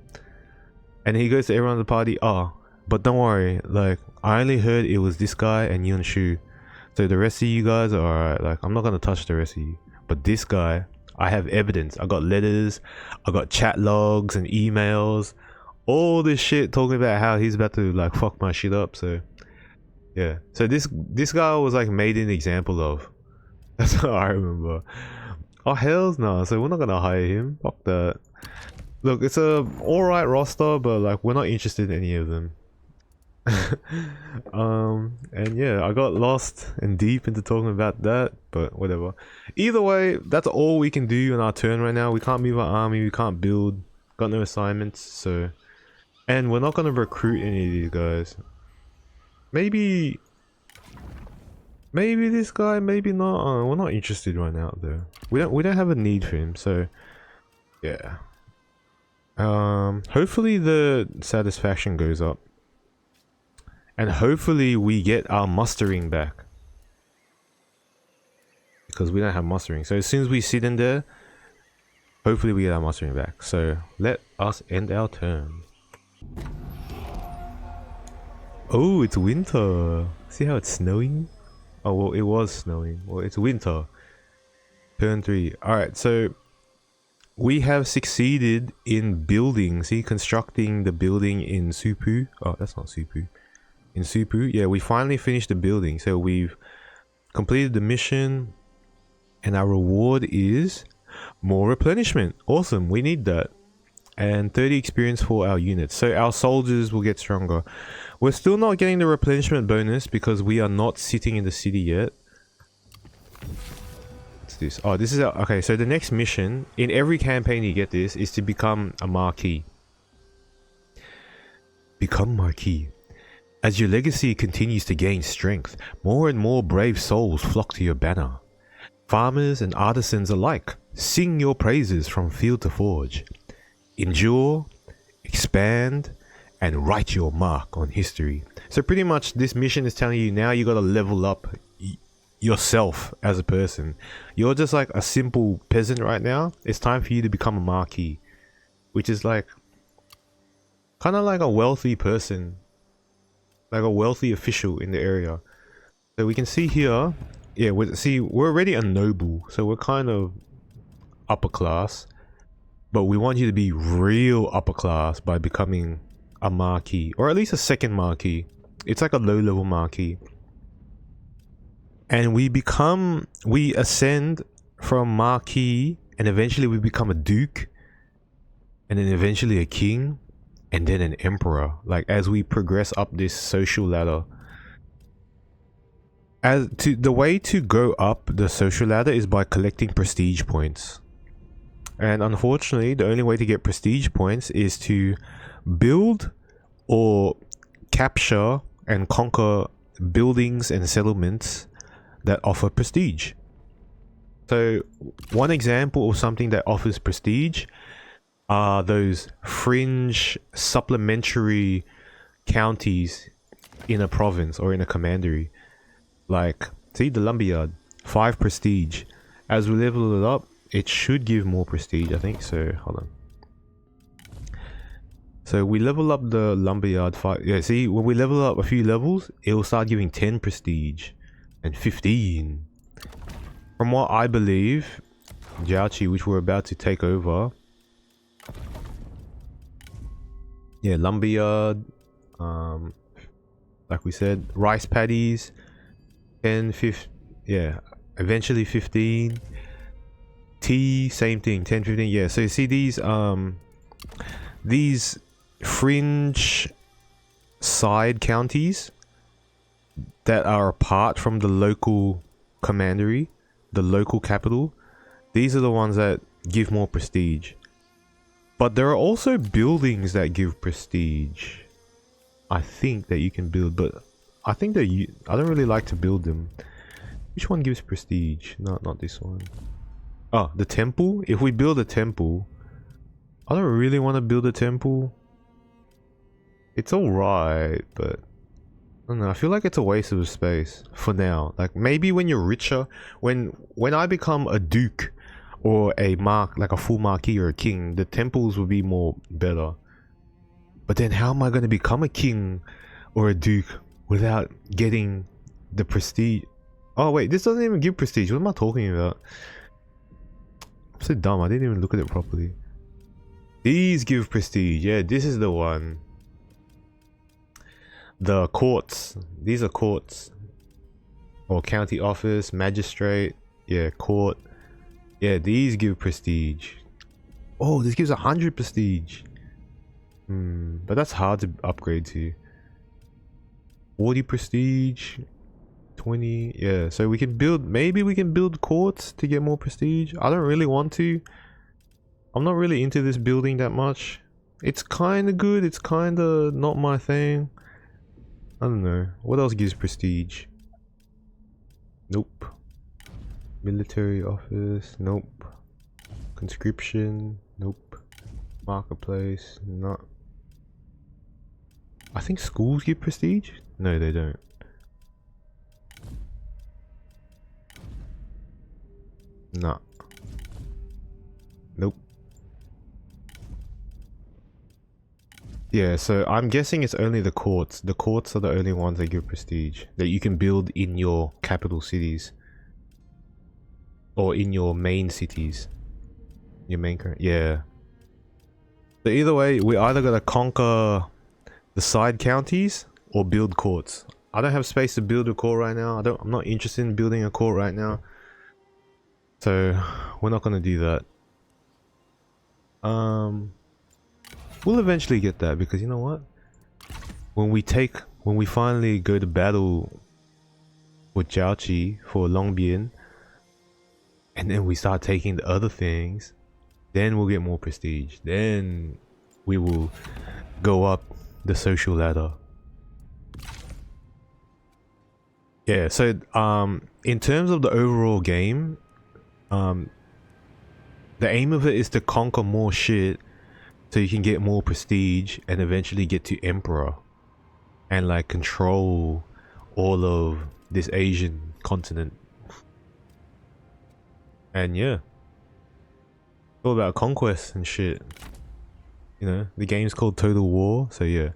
And he goes to everyone at the party, oh, but don't worry, like, I only heard it was this guy and Yunshu. So the rest of you guys are alright, like, I'm not gonna touch the rest of you. But this guy, I have evidence. I got letters, I got chat logs and emails, all this shit talking about how he's about to, like, fuck my shit up, so... Yeah, so this guy was, like, made an example of. That's how I remember. Oh, hells no, so we're not gonna hire him. Fuck that. Look, it's a alright roster, but like we're not interested in any of them. And yeah, I got lost and deep into talking about that, but whatever. Either way, that's all we can do in our turn right now. We can't move our army, we can't build, got no assignments, so... And we're not gonna recruit any of these guys. Maybe this guy, maybe not. We're not interested right now though. We don't have a need for him, so yeah. Hopefully the satisfaction goes up. And hopefully we get our mustering back. Because we don't have mustering. So as soon as we sit in there, hopefully we get our mustering back. So let us end our turn. Oh, it's winter. See how it's snowing? Oh, well, it was snowing. Well, it's winter. Turn 3. Alright, so we have succeeded in building. See, constructing the building in Supu. Oh, that's not Supu. In Supu. Yeah, we finally finished the building. So we've completed the mission. And our reward is more replenishment. Awesome, we need that. And 30 experience for our units. So our soldiers will get stronger. We're still not getting the replenishment bonus because we are not sitting in the city yet. What's this? Oh, this is our... Okay, so the next mission, in every campaign you get this, is to become a marquis. Become marquis. As your legacy continues to gain strength, more and more brave souls flock to your banner. Farmers and artisans alike sing your praises from field to forge. Endure, expand, and write your mark on history. So pretty much this mission is telling you now you gotta level up yourself as a person. You're just like a simple peasant right now. It's time for you to become a marquis, which is like kind of like a wealthy person, like a wealthy official in the area. So we can see here, yeah, we're already a noble, so we're kind of upper class. But we want you to be real upper class by becoming a marquis, or at least a second marquis. It's like a low level marquis. And we ascend from marquis, and eventually we become a duke, and then eventually a king, and then an emperor. Like as we progress up this social ladder. The way to go up the social ladder is by collecting prestige points. And unfortunately, the only way to get prestige points is to build or capture and conquer buildings and settlements that offer prestige. So one example of something that offers prestige are those fringe supplementary counties in a province or in a commandery. Like, see the lumberyard, 5 prestige. As we level it up, it should give more prestige, I think. So hold on. So we level up the lumberyard fight. Yeah, see, when we level up a few levels, it will start giving 10 prestige and 15. From what I believe, Jiaoqi, which we're about to take over. Yeah, lumberyard. Like we said, rice paddies. 10, 15. Yeah, eventually 15. Tea, same thing. 10, 15. Yeah. So you see these fringe side counties that are apart from the local commandery, the local capital, these are the ones that give more prestige. But there are also buildings that give prestige, I think, that you can build, but I think that I don't really like to build them. Which one gives prestige? No, not this one. Oh, the temple. If we build a temple, I don't really want to build a temple. It's alright, but I don't know, I feel like it's a waste of space for now. Like maybe when you're richer, when I become a duke or a like a full marquis or a king, the temples will be more better. But then how am I going to become a king or a duke without getting the prestige? Oh wait, this doesn't even give prestige. What am I talking about? I'm so dumb, I didn't even look at it properly. These give prestige. Yeah, this is the one. The courts. These are courts. Or county office, magistrate. Yeah, court. Yeah, these give prestige. Oh, this gives 100 prestige. But that's hard to upgrade to. 40 prestige. 20. Yeah, so we can build, maybe we can build courts to get more prestige. I don't really want to. I'm not really into this building that much. It's kind of good. It's kind of not my thing. I don't know. What else gives prestige? Nope. Military office. Nope. Conscription. Nope. Marketplace. Not. I think schools give prestige? No, they don't. Nah. Nope. Yeah, so I'm guessing it's only the courts. The courts are the only ones that give prestige that you can build in your capital cities or in your main cities. Your main yeah. So either way, we either gotta conquer the side counties or build courts. I don't have space to build a court right now. I'm not interested in building a court right now. So we're not gonna do that. We'll eventually get that, because you know what? When we finally go to battle with Jiaoqi for Longbian, and then we start taking the other things, then we'll get more prestige. Then we will go up the social ladder. Yeah, so in terms of the overall game, the aim of it is to conquer more shit so you can get more prestige and eventually get to Emperor and like control all of this Asian continent. And yeah, it's all about conquest and shit. You know, the game's called Total War, so yeah.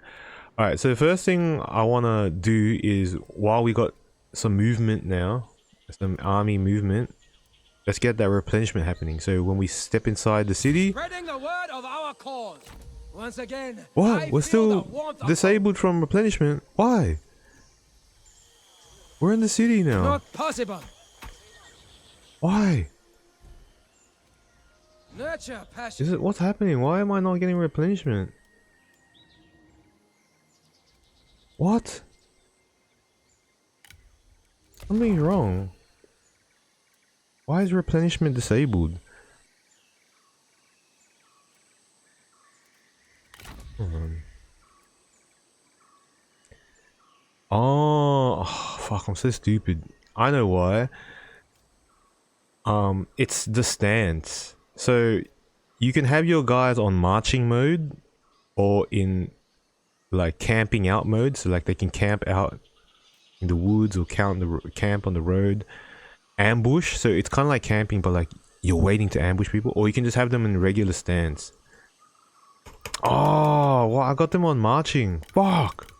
Alright, so the first thing I want to do is, while we got some movement now, some army movement, let's get that replenishment happening. So when we step inside the city, spreading the word of our cause. Once again, what? We're still disabled from replenishment. Why? We're in the city now. Not possible. Why? Nurture passion. What's happening? Why am I not getting replenishment? What? Something's wrong. Why is replenishment disabled? Oh, fuck, I'm so stupid. I know why. It's the stance. So you can have your guys on marching mode or in like camping out mode, so like they can camp out in the woods or camp on the road. Ambush, so it's kind of like camping, but like you're waiting to ambush people, or you can just have them in regular stance. Oh, well, I got them on marching. Fuck.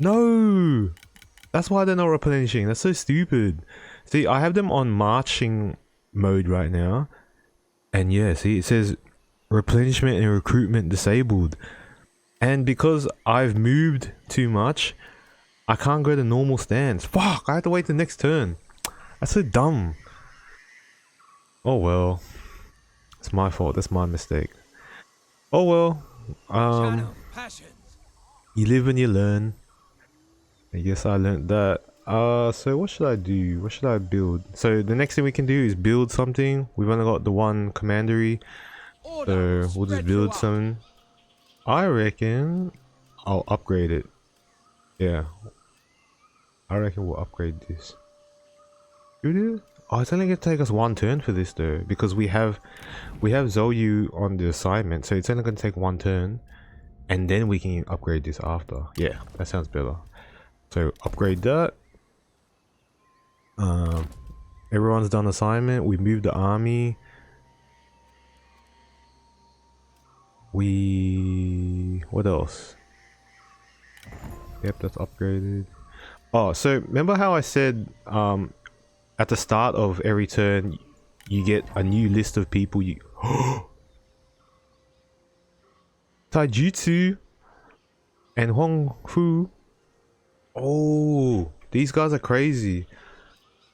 No. That's why they're not replenishing. That's so stupid. See, I have them on marching mode right now. And yeah, see, it says replenishment and recruitment disabled. And because I've moved too much, I can't go to normal stance. Fuck, I have to wait the next turn. That's so dumb. Oh well. It's my fault. That's my mistake. Oh well. Channel passions. You live and you learn. I guess I learned that. So what should I do? What should I build? So the next thing we can do is build something. We've only got the one commandery. So we'll just build some. I reckon I'll upgrade it. Yeah. I reckon we'll upgrade this. Do it? Oh, it's only gonna take us one turn for this though, because we have Zhou on the assignment, so it's only gonna take one turn, and then we can upgrade this after. Yeah, that sounds better. So upgrade that. Everyone's done assignment. We moved the army. What else? Yep, that's upgraded. Oh, so remember how I said at the start of every turn you get a new list of people you Taijutsu and Huangfu. Oh, these guys are crazy.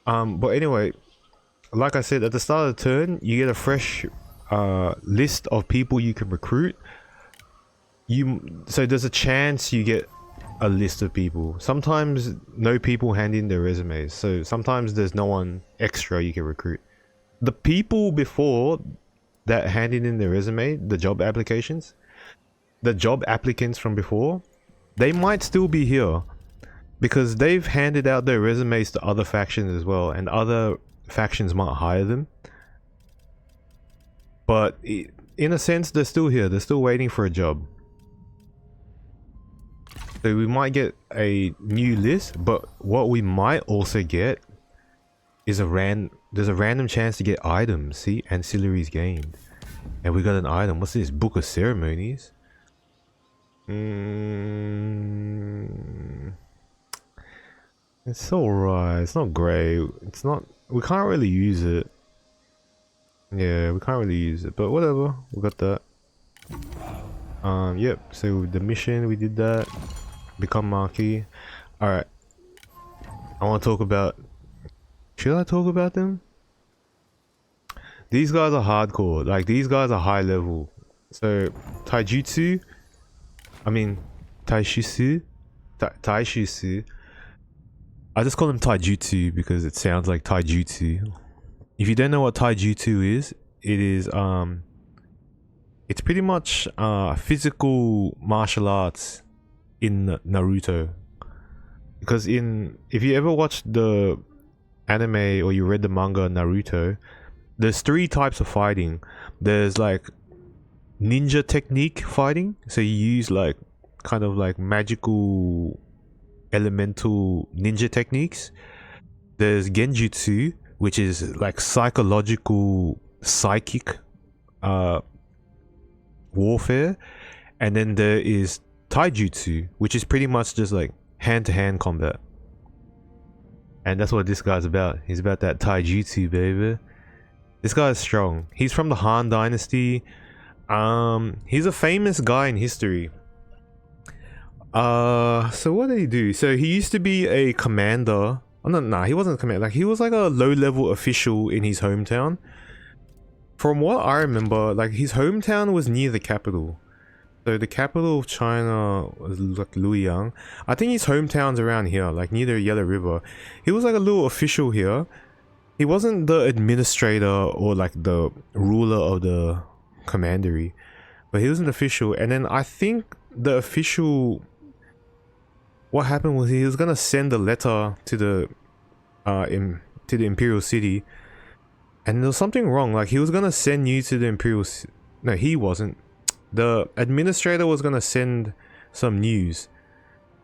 But anyway, like I said, at the start of the turn you get a fresh list of people you can recruit. So there's a chance you get a list of people. Sometimes no people hand in their resumes, so sometimes there's no one extra you can recruit. The people before that handed in their resume, the job applications, the job applicants from before, they might still be here because they've handed out their resumes to other factions as well, and other factions might hire them. But in a sense, they're still here. They're still waiting for a job. So we might get a new list, but what we might also get is there's a random chance to get items. See, ancillaries gained, and we got an item. What's this? Book of ceremonies. It's alright. It's not great. It's not. We can't really use it. Yeah, we can't really use it, but whatever. We got that. Yep. So the mission, we did that. Become marquee. Alright. I want to talk about... Should I talk about them? These guys are hardcore. Like, these guys are high level. So, Taijutsu. I mean, Taishi Ci. Taishi Ci. I just call him Taijutsu because it sounds like Taijutsu. If you don't know what Taijutsu is, it is, it's pretty much, physical martial arts in Naruto. Because if you ever watched the anime or you read the manga Naruto, there's 3 types of fighting. There's like ninja technique fighting, so you use like kind of like magical elemental ninja techniques. There's genjutsu, which is like psychological psychic warfare, and then there is taijutsu, which is pretty much just like hand-to-hand combat. And that's what this guy's about. He's about that taijutsu, baby. This guy is strong. He's from the Han Dynasty. He's a famous guy in history. So what did he do? So he used to be a commander. Oh, no, nah, he wasn't a commander. Like, he was like a low-level official in his hometown. From what I remember, like, his hometown was near the capital. So the capital of China was like Luoyang. I think his hometown's around here, like near the Yellow River. He was like a little official here. He wasn't the administrator or like the ruler of the commandery, but he was an official. And then I think the official, what happened was he was gonna send a letter to the imperial city, and there was something wrong. Like, he was gonna send you to the imperial. No, he wasn't. The administrator was gonna send some news,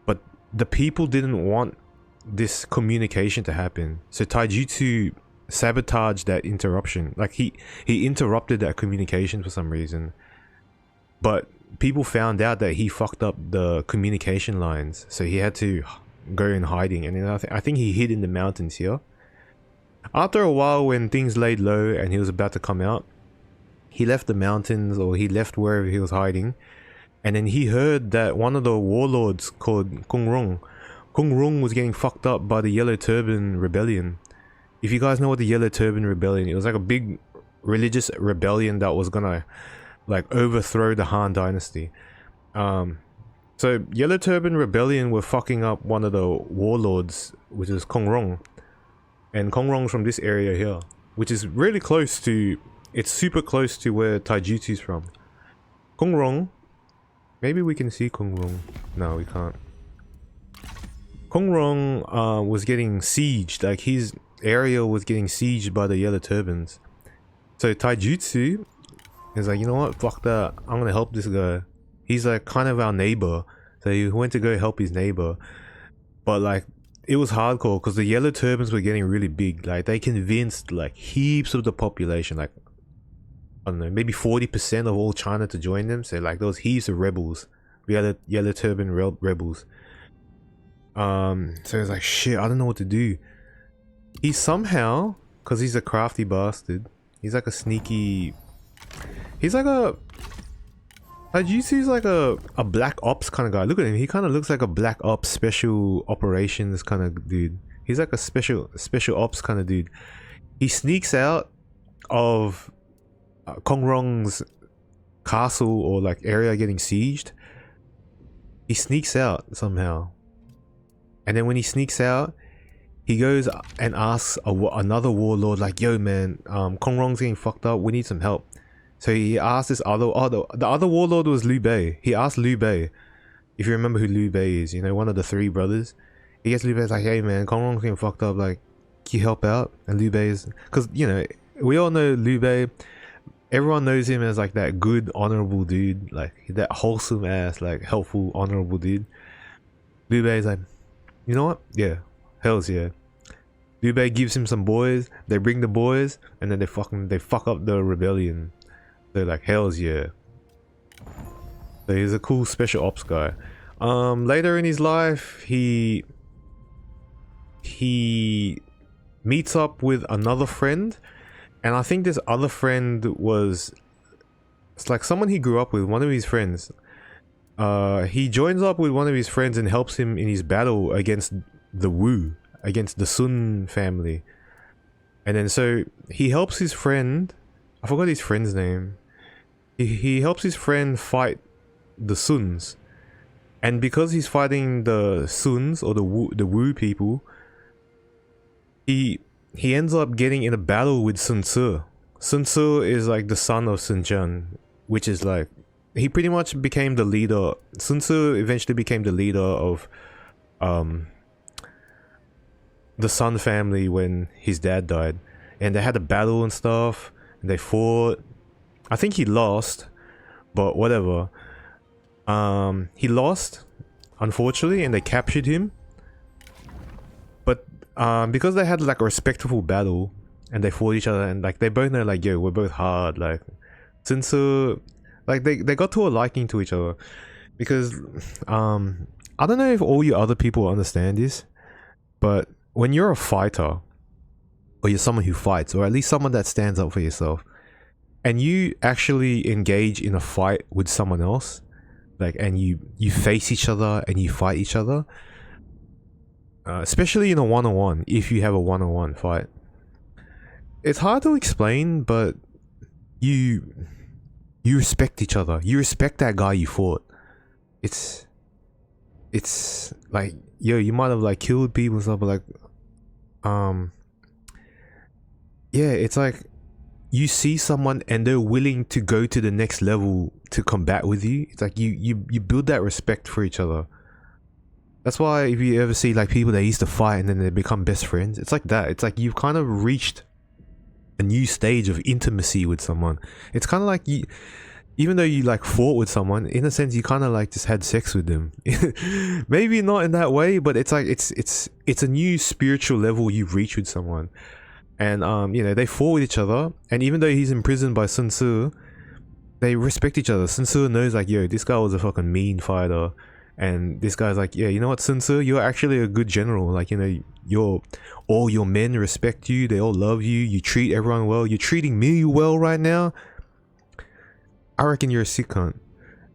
but the people didn't want this communication to happen. So Taijutsu sabotaged that interruption. Like, he interrupted that communication for some reason. But people found out that he fucked up the communication lines, so he had to go in hiding, and then I think he hid in the mountains here. After a while, when things laid low and he was about to come out, he left the mountains, or he left wherever he was hiding, and then he heard that one of the warlords called Kung Rong was getting fucked up by the Yellow Turban Rebellion. If you guys know what the Yellow Turban Rebellion, it was like a big religious rebellion that was gonna like overthrow the Han Dynasty. So Yellow Turban Rebellion were fucking up one of the warlords, which is Kong Rong. And Kong Rong's from this area here, which is really close to, it's super close to where Taishi Ci's from. Kong Rong, maybe we can see Kong Rong. No, we can't. Kong Rong was getting sieged, like his area was getting sieged by the Yellow Turbans. So Taijutsu is like, you know what, fuck that, I'm gonna help this guy. He's like kind of our neighbor. So he went to go help his neighbor. But like, it was hardcore because the Yellow Turbans were getting really big. Like they convinced like heaps of the population, like I don't know, maybe 40% of all China to join them. So like there was heaps of rebels, Yellow Turban rebels. So it's like, shit, I don't know what to do. He somehow, because he's a crafty bastard, he's like a sneaky, he's like a, Taijutsu's like a black ops kind of guy. Look at him, he kind of looks like a black ops special operations kind of dude. He's like a special ops kind of dude. He sneaks out of Kong Rong's castle or like area getting sieged. He sneaks out somehow. And then when he sneaks out, he goes and asks another warlord like, yo man, Kong Rong's getting fucked up, we need some help. So he asked this other, the other warlord was Liu Bei. He asked Liu Bei, if you remember who Liu Bei is, you know, one of the three brothers. He gets Liu Bei's like, hey man, Kong Rong's getting fucked up, like, can you help out? And Liu Bei is, because, you know, we all know Liu Bei, everyone knows him as like that good, honorable dude, like that wholesome ass, like helpful, honorable dude. Liu Bei is like, you know what? Yeah, hells yeah. Liu Bei gives him some boys, they bring the boys, and then they fuck up the rebellion. They're like, hells yeah. So he's a cool special ops guy. Later in his life, he meets up with another friend, and I think this other friend was, it's like someone he grew up with, one of his friends. He joins up with one of his friends and helps him in his battle against the Wu, against the Sun family. And then so he helps his friend, I forgot his friend's name. He helps his friend fight the Suns, and because he's fighting the Suns or the Wu people, he ends up getting in a battle with Sun Tzu. Sun Tzu is like the son of Sun Quan, which is like, he pretty much became the leader. Sun Tzu eventually became the leader of the Sun family when his dad died, and they had a battle and stuff, and they fought. I think he lost, but whatever. He lost, unfortunately, and they captured him. But because they had like a respectful battle, and they fought each other, and like they both know like, yo, we're both hard. Like, since like they got to a liking to each other, because I don't know if all you other people understand this, but when you're a fighter, or you're someone who fights, or at least someone that stands up for yourself, and you actually engage in a fight with someone else, like, and you face each other and you fight each other, especially in a one-on-one, if you have a one-on-one fight, it's hard to explain, but you respect each other. You respect that guy you fought. It's like, yo, you might have like killed people and stuff, but like, yeah, it's like, you see someone and they're willing to go to the next level to combat with you. It's like you build that respect for each other. That's why if you ever see like people that used to fight and then they become best friends, it's like that. It's like you've kind of reached a new stage of intimacy with someone. It's kind of like you, even though you like fought with someone, in a sense you kind of like just had sex with them. Maybe not in that way, but it's like it's a new spiritual level you've reached with someone. And you know, they fought with each other, and even though he's imprisoned by Sun Tzu, they respect each other. Sun Tzu knows like, yo, this guy was a fucking mean fighter, and this guy's like, yeah, you know what, Sun Tzu, you're actually a good general. Like, you know, all your men respect you. They all love you. You treat everyone well. You're treating me well right now. I reckon you're a sick cunt.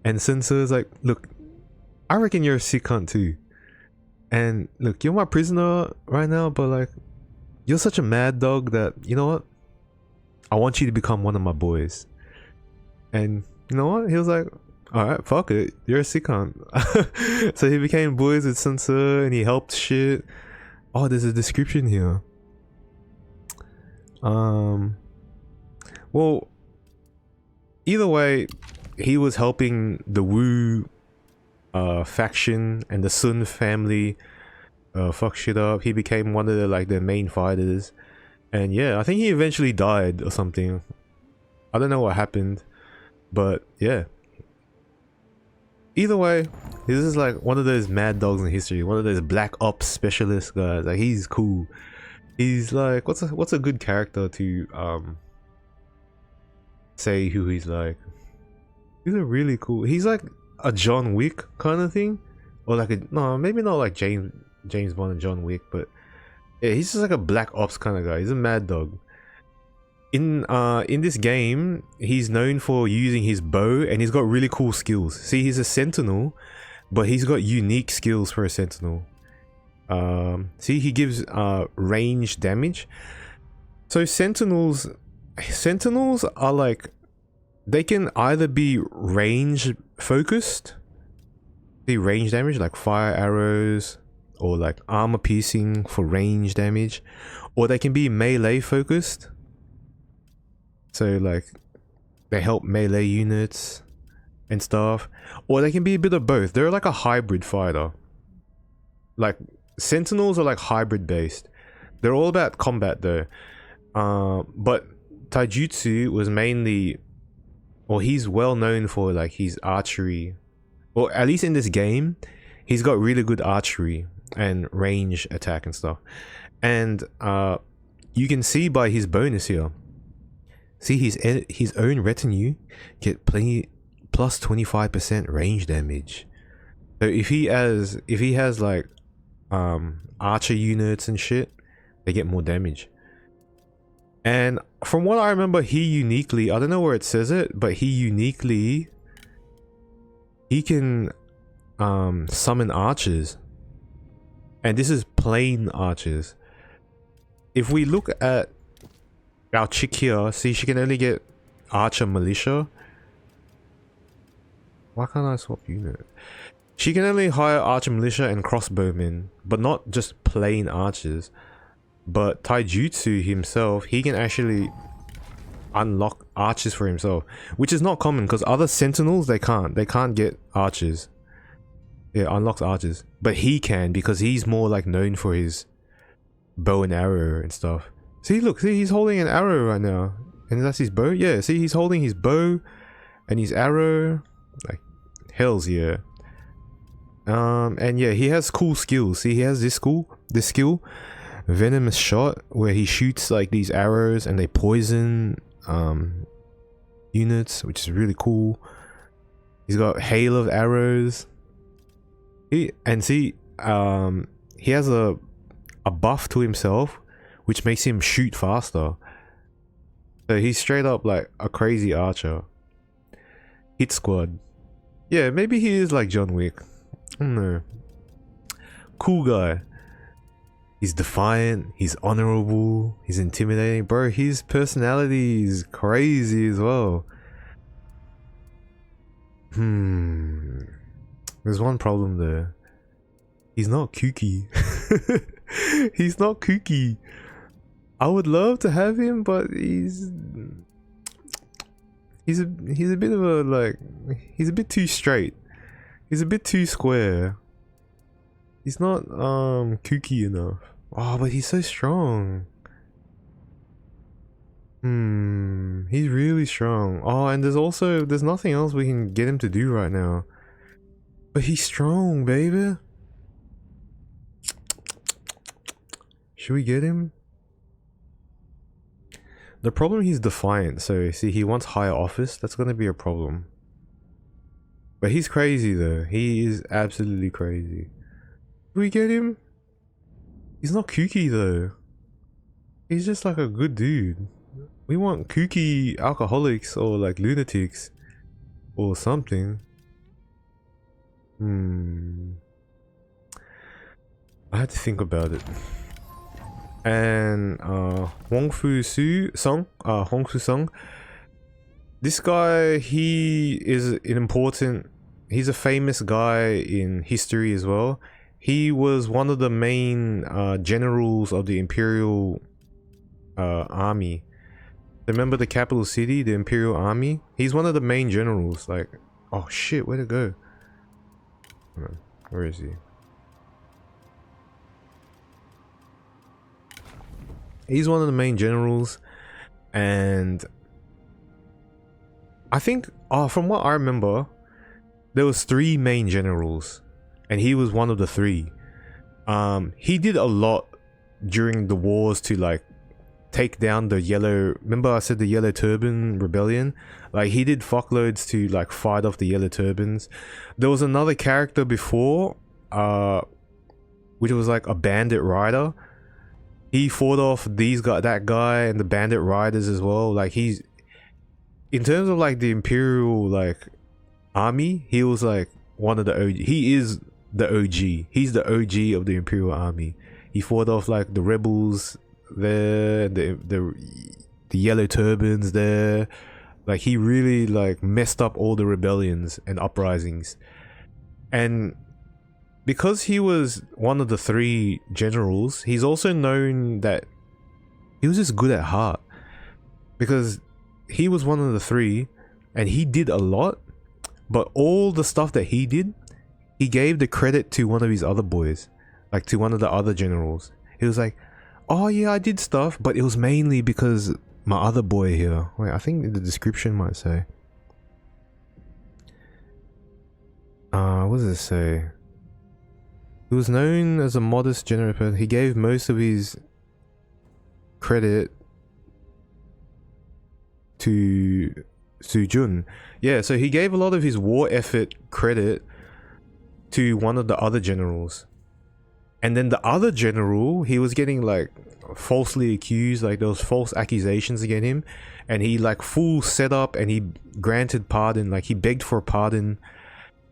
And Sun Tzu is like, look, I reckon you're a sick cunt too. And look, you're my prisoner right now, but like, you're such a mad dog that, you know what? I want you to become one of my boys. And you know what? He was like, alright, fuck it. You're a sick cunt. So he became boys with Sun Tzu and he helped shit. Oh, there's a description here. Well, either way, he was helping the Wu faction and the Sun family fuck shit up. He became one of the like their main fighters, and yeah, I think he eventually died or something. I don't know what happened, but yeah. Either way, this is like one of those mad dogs in history, one of those black ops specialist guys. Like, he's cool. He's like, what's a good character to say who he's like? He's a really cool. He's like a John Wick kind of thing, or like a, no, maybe not like James Bond and John Wick, but yeah, he's just like a black ops kind of guy. He's a mad dog. In this game, he's known for using his bow, and he's got really cool skills. See, he's a sentinel, but he's got unique skills for a sentinel. See, he gives range damage. So sentinels are like, they can either be range focused, the range damage like fire arrows, or like armor piercing for range damage, or they can be melee focused. So like, they help melee units and stuff, or they can be a bit of both. They're like a hybrid fighter. Like, sentinels are like hybrid based. They're all about combat though. But Taijutsu was mainly, or he's well known for like his archery, or at least in this game, he's got really good archery and range attack and stuff. And you can see by his bonus here. See, his own retinue get plus 25% range damage. So if he has like archer units and shit, they get more damage. And from what I remember, he uniquely, I don't know where it says it, but he can summon archers. And this is plain archers. If we look at our chick here, see, she can only get archer militia. Why can't I swap unit? She can only hire archer militia and crossbowmen, but not just plain archers. But Taijutsu himself, he can actually unlock archers for himself, which is not common because other sentinels, they can't get archers. Yeah, unlocks archers, but he can because he's more like known for his bow and arrow and stuff. See, look, see, he's holding an arrow right now, and that's his bow. Yeah, see, he's holding his bow and his arrow. Like, hell's yeah. And yeah, he has cool skills. See, he has this skill, venomous shot, where he shoots like these arrows and they poison units, which is really cool. He's got hail of arrows. He has a buff to himself, which makes him shoot faster. So he's straight up like a crazy archer. Hit squad. Yeah, maybe he is like John Wick. I don't know. Cool guy. He's defiant, he's honorable, he's intimidating. Bro, his personality is crazy as well. There's one problem there. He's not kooky. He's not kooky. I would love to have him, but he's a bit of a like, he's a bit too straight. He's a bit too square. He's not kooky enough. Oh, but he's so strong. He's really strong. Oh, and there's nothing else we can get him to do right now. But he's strong, baby. Should we get him? The problem, he's defiant, so see, he wants higher office. That's gonna be a problem. But he's crazy though. He is absolutely crazy. Do we get him? He's not kooky though. He's just like a good dude. We want kooky alcoholics or like lunatics or something. I had to think about it. And Huangfu Song. This guy, he's a famous guy in history as well. He was one of the main generals of the Imperial army. Remember the capital city, the Imperial army? He's one of the main generals. Like, oh shit, where'd it go? Where is he? He's one of the main generals, and I think, from what I remember, there was 3 main generals, and he was one of the 3. He did a lot during the wars to like take down the yellow. Remember I said the Yellow Turban Rebellion? Like, he did fuckloads to like fight off the Yellow Turbans. There was another character before, which was like a bandit rider. He fought off that guy and the bandit riders as well. Like, he's, in terms of like the Imperial like army, he was like one of the OG. He is the OG. He's the OG of the Imperial army. He fought off like the rebels there, the Yellow Turbans there. Like, he really like messed up all the rebellions and uprisings. And because he was one of the 3 generals, he's also known that he was just good at heart. Because he was one of the 3 and he did a lot, but all the stuff that he did, he gave the credit to one of his other boys, like to one of the other generals. He was like, oh yeah, I did stuff, but it was mainly because my other boy here. Wait, I think the description might say. What does it say? He was known as a modest, generous person. He gave most of his credit to Sujun. Yeah, so he gave a lot of his war effort credit to one of the other generals. And then the other general, he was getting like falsely accused, like there was false accusations against him, and he like full set up and he granted pardon, like he begged for a pardon,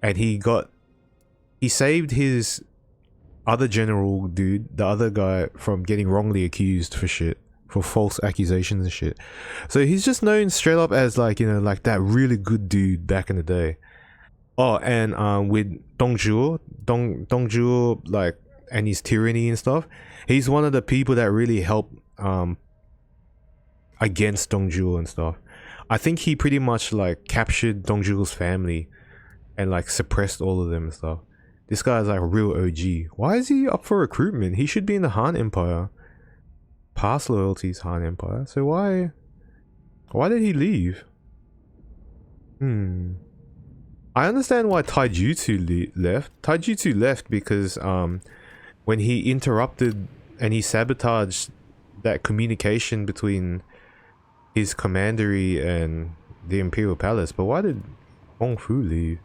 and he saved his other general dude, the other guy, from getting wrongly accused for shit, for false accusations and shit. So he's just known straight up as like, you know, like that really good dude back in the day. Oh, and with Dongzhuo, like, and his tyranny and stuff, he's one of the people that really helped against Dongzhuo and stuff. I think he pretty much like captured Dongzhuo's family and like suppressed all of them and stuff. This guy's like a real OG. Why is he up for recruitment? He should be in the Han Empire. Past loyalties Han Empire. So why did he leave? I understand why Taijutsu left. Taijutsu left because when he interrupted and he sabotaged that communication between his commandery and the Imperial Palace. But why did Huangfu leave?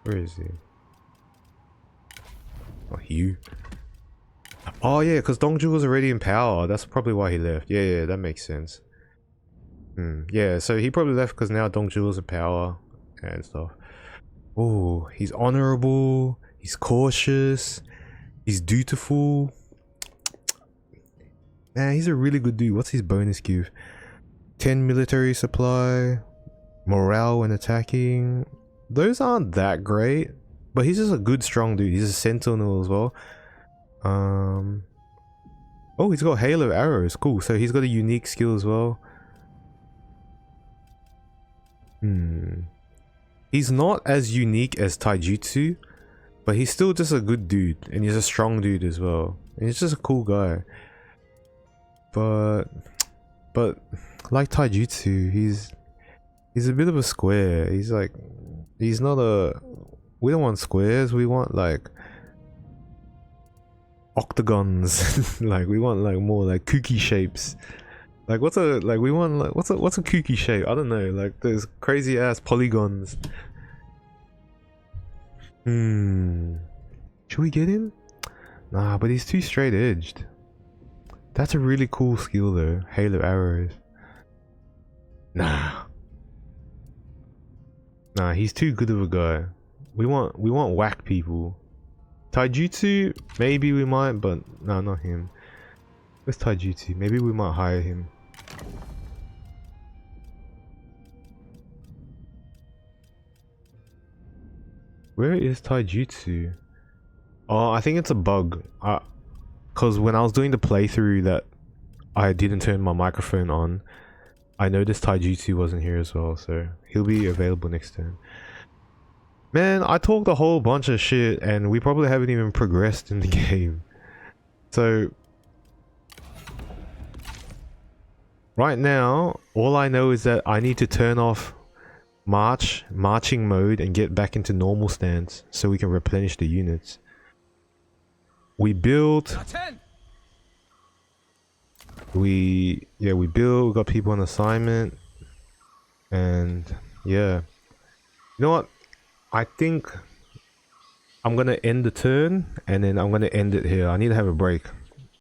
Where is he? Oh, Hugh. Oh yeah, because Dongzhuo was already in power. That's probably why he left. Yeah, that makes sense. Yeah, so he probably left because now Dongzhuo is in power and stuff. Oh, he's honorable. He's cautious. He's dutiful. Man, he's a really good dude. What's his bonus give? 10 military supply. Morale when attacking. Those aren't that great, but he's just a good, strong dude. He's a sentinel as well. Oh, he's got Halo arrows. Cool. So he's got a unique skill as well. He's not as unique as Taijutsu, but he's still just a good dude, and he's a strong dude as well. And he's just a cool guy. But like Taijutsu, he's a bit of a square. He's not a. We don't want squares. We want like. octagons. Like we want like more like kooky shapes. Like what's a like we want like what's a kooky shape? I don't know. Like those crazy ass polygons. Should we get him? Nah, but he's too straight edged. That's a really cool skill though. Hail of arrows. Nah. Nah, he's too good of a guy. We want whack people. Taijutsu, maybe we might, but no, not him. Where's Taijutsu? Maybe we might hire him. Where is Taijutsu? Oh, I think it's a bug. Cause when I was doing the playthrough that I didn't turn my microphone on, I noticed Taijutsu wasn't here as well, so he'll be available next turn. Man, I talked a whole bunch of shit and we probably haven't even progressed in the game. So right now, all I know is that I need to turn off marching mode and get back into normal stance so we can replenish the units. We built. We built, we got people on assignment. And yeah. You know what? I think I'm gonna end the turn and then I'm gonna end it here. I need to have a break.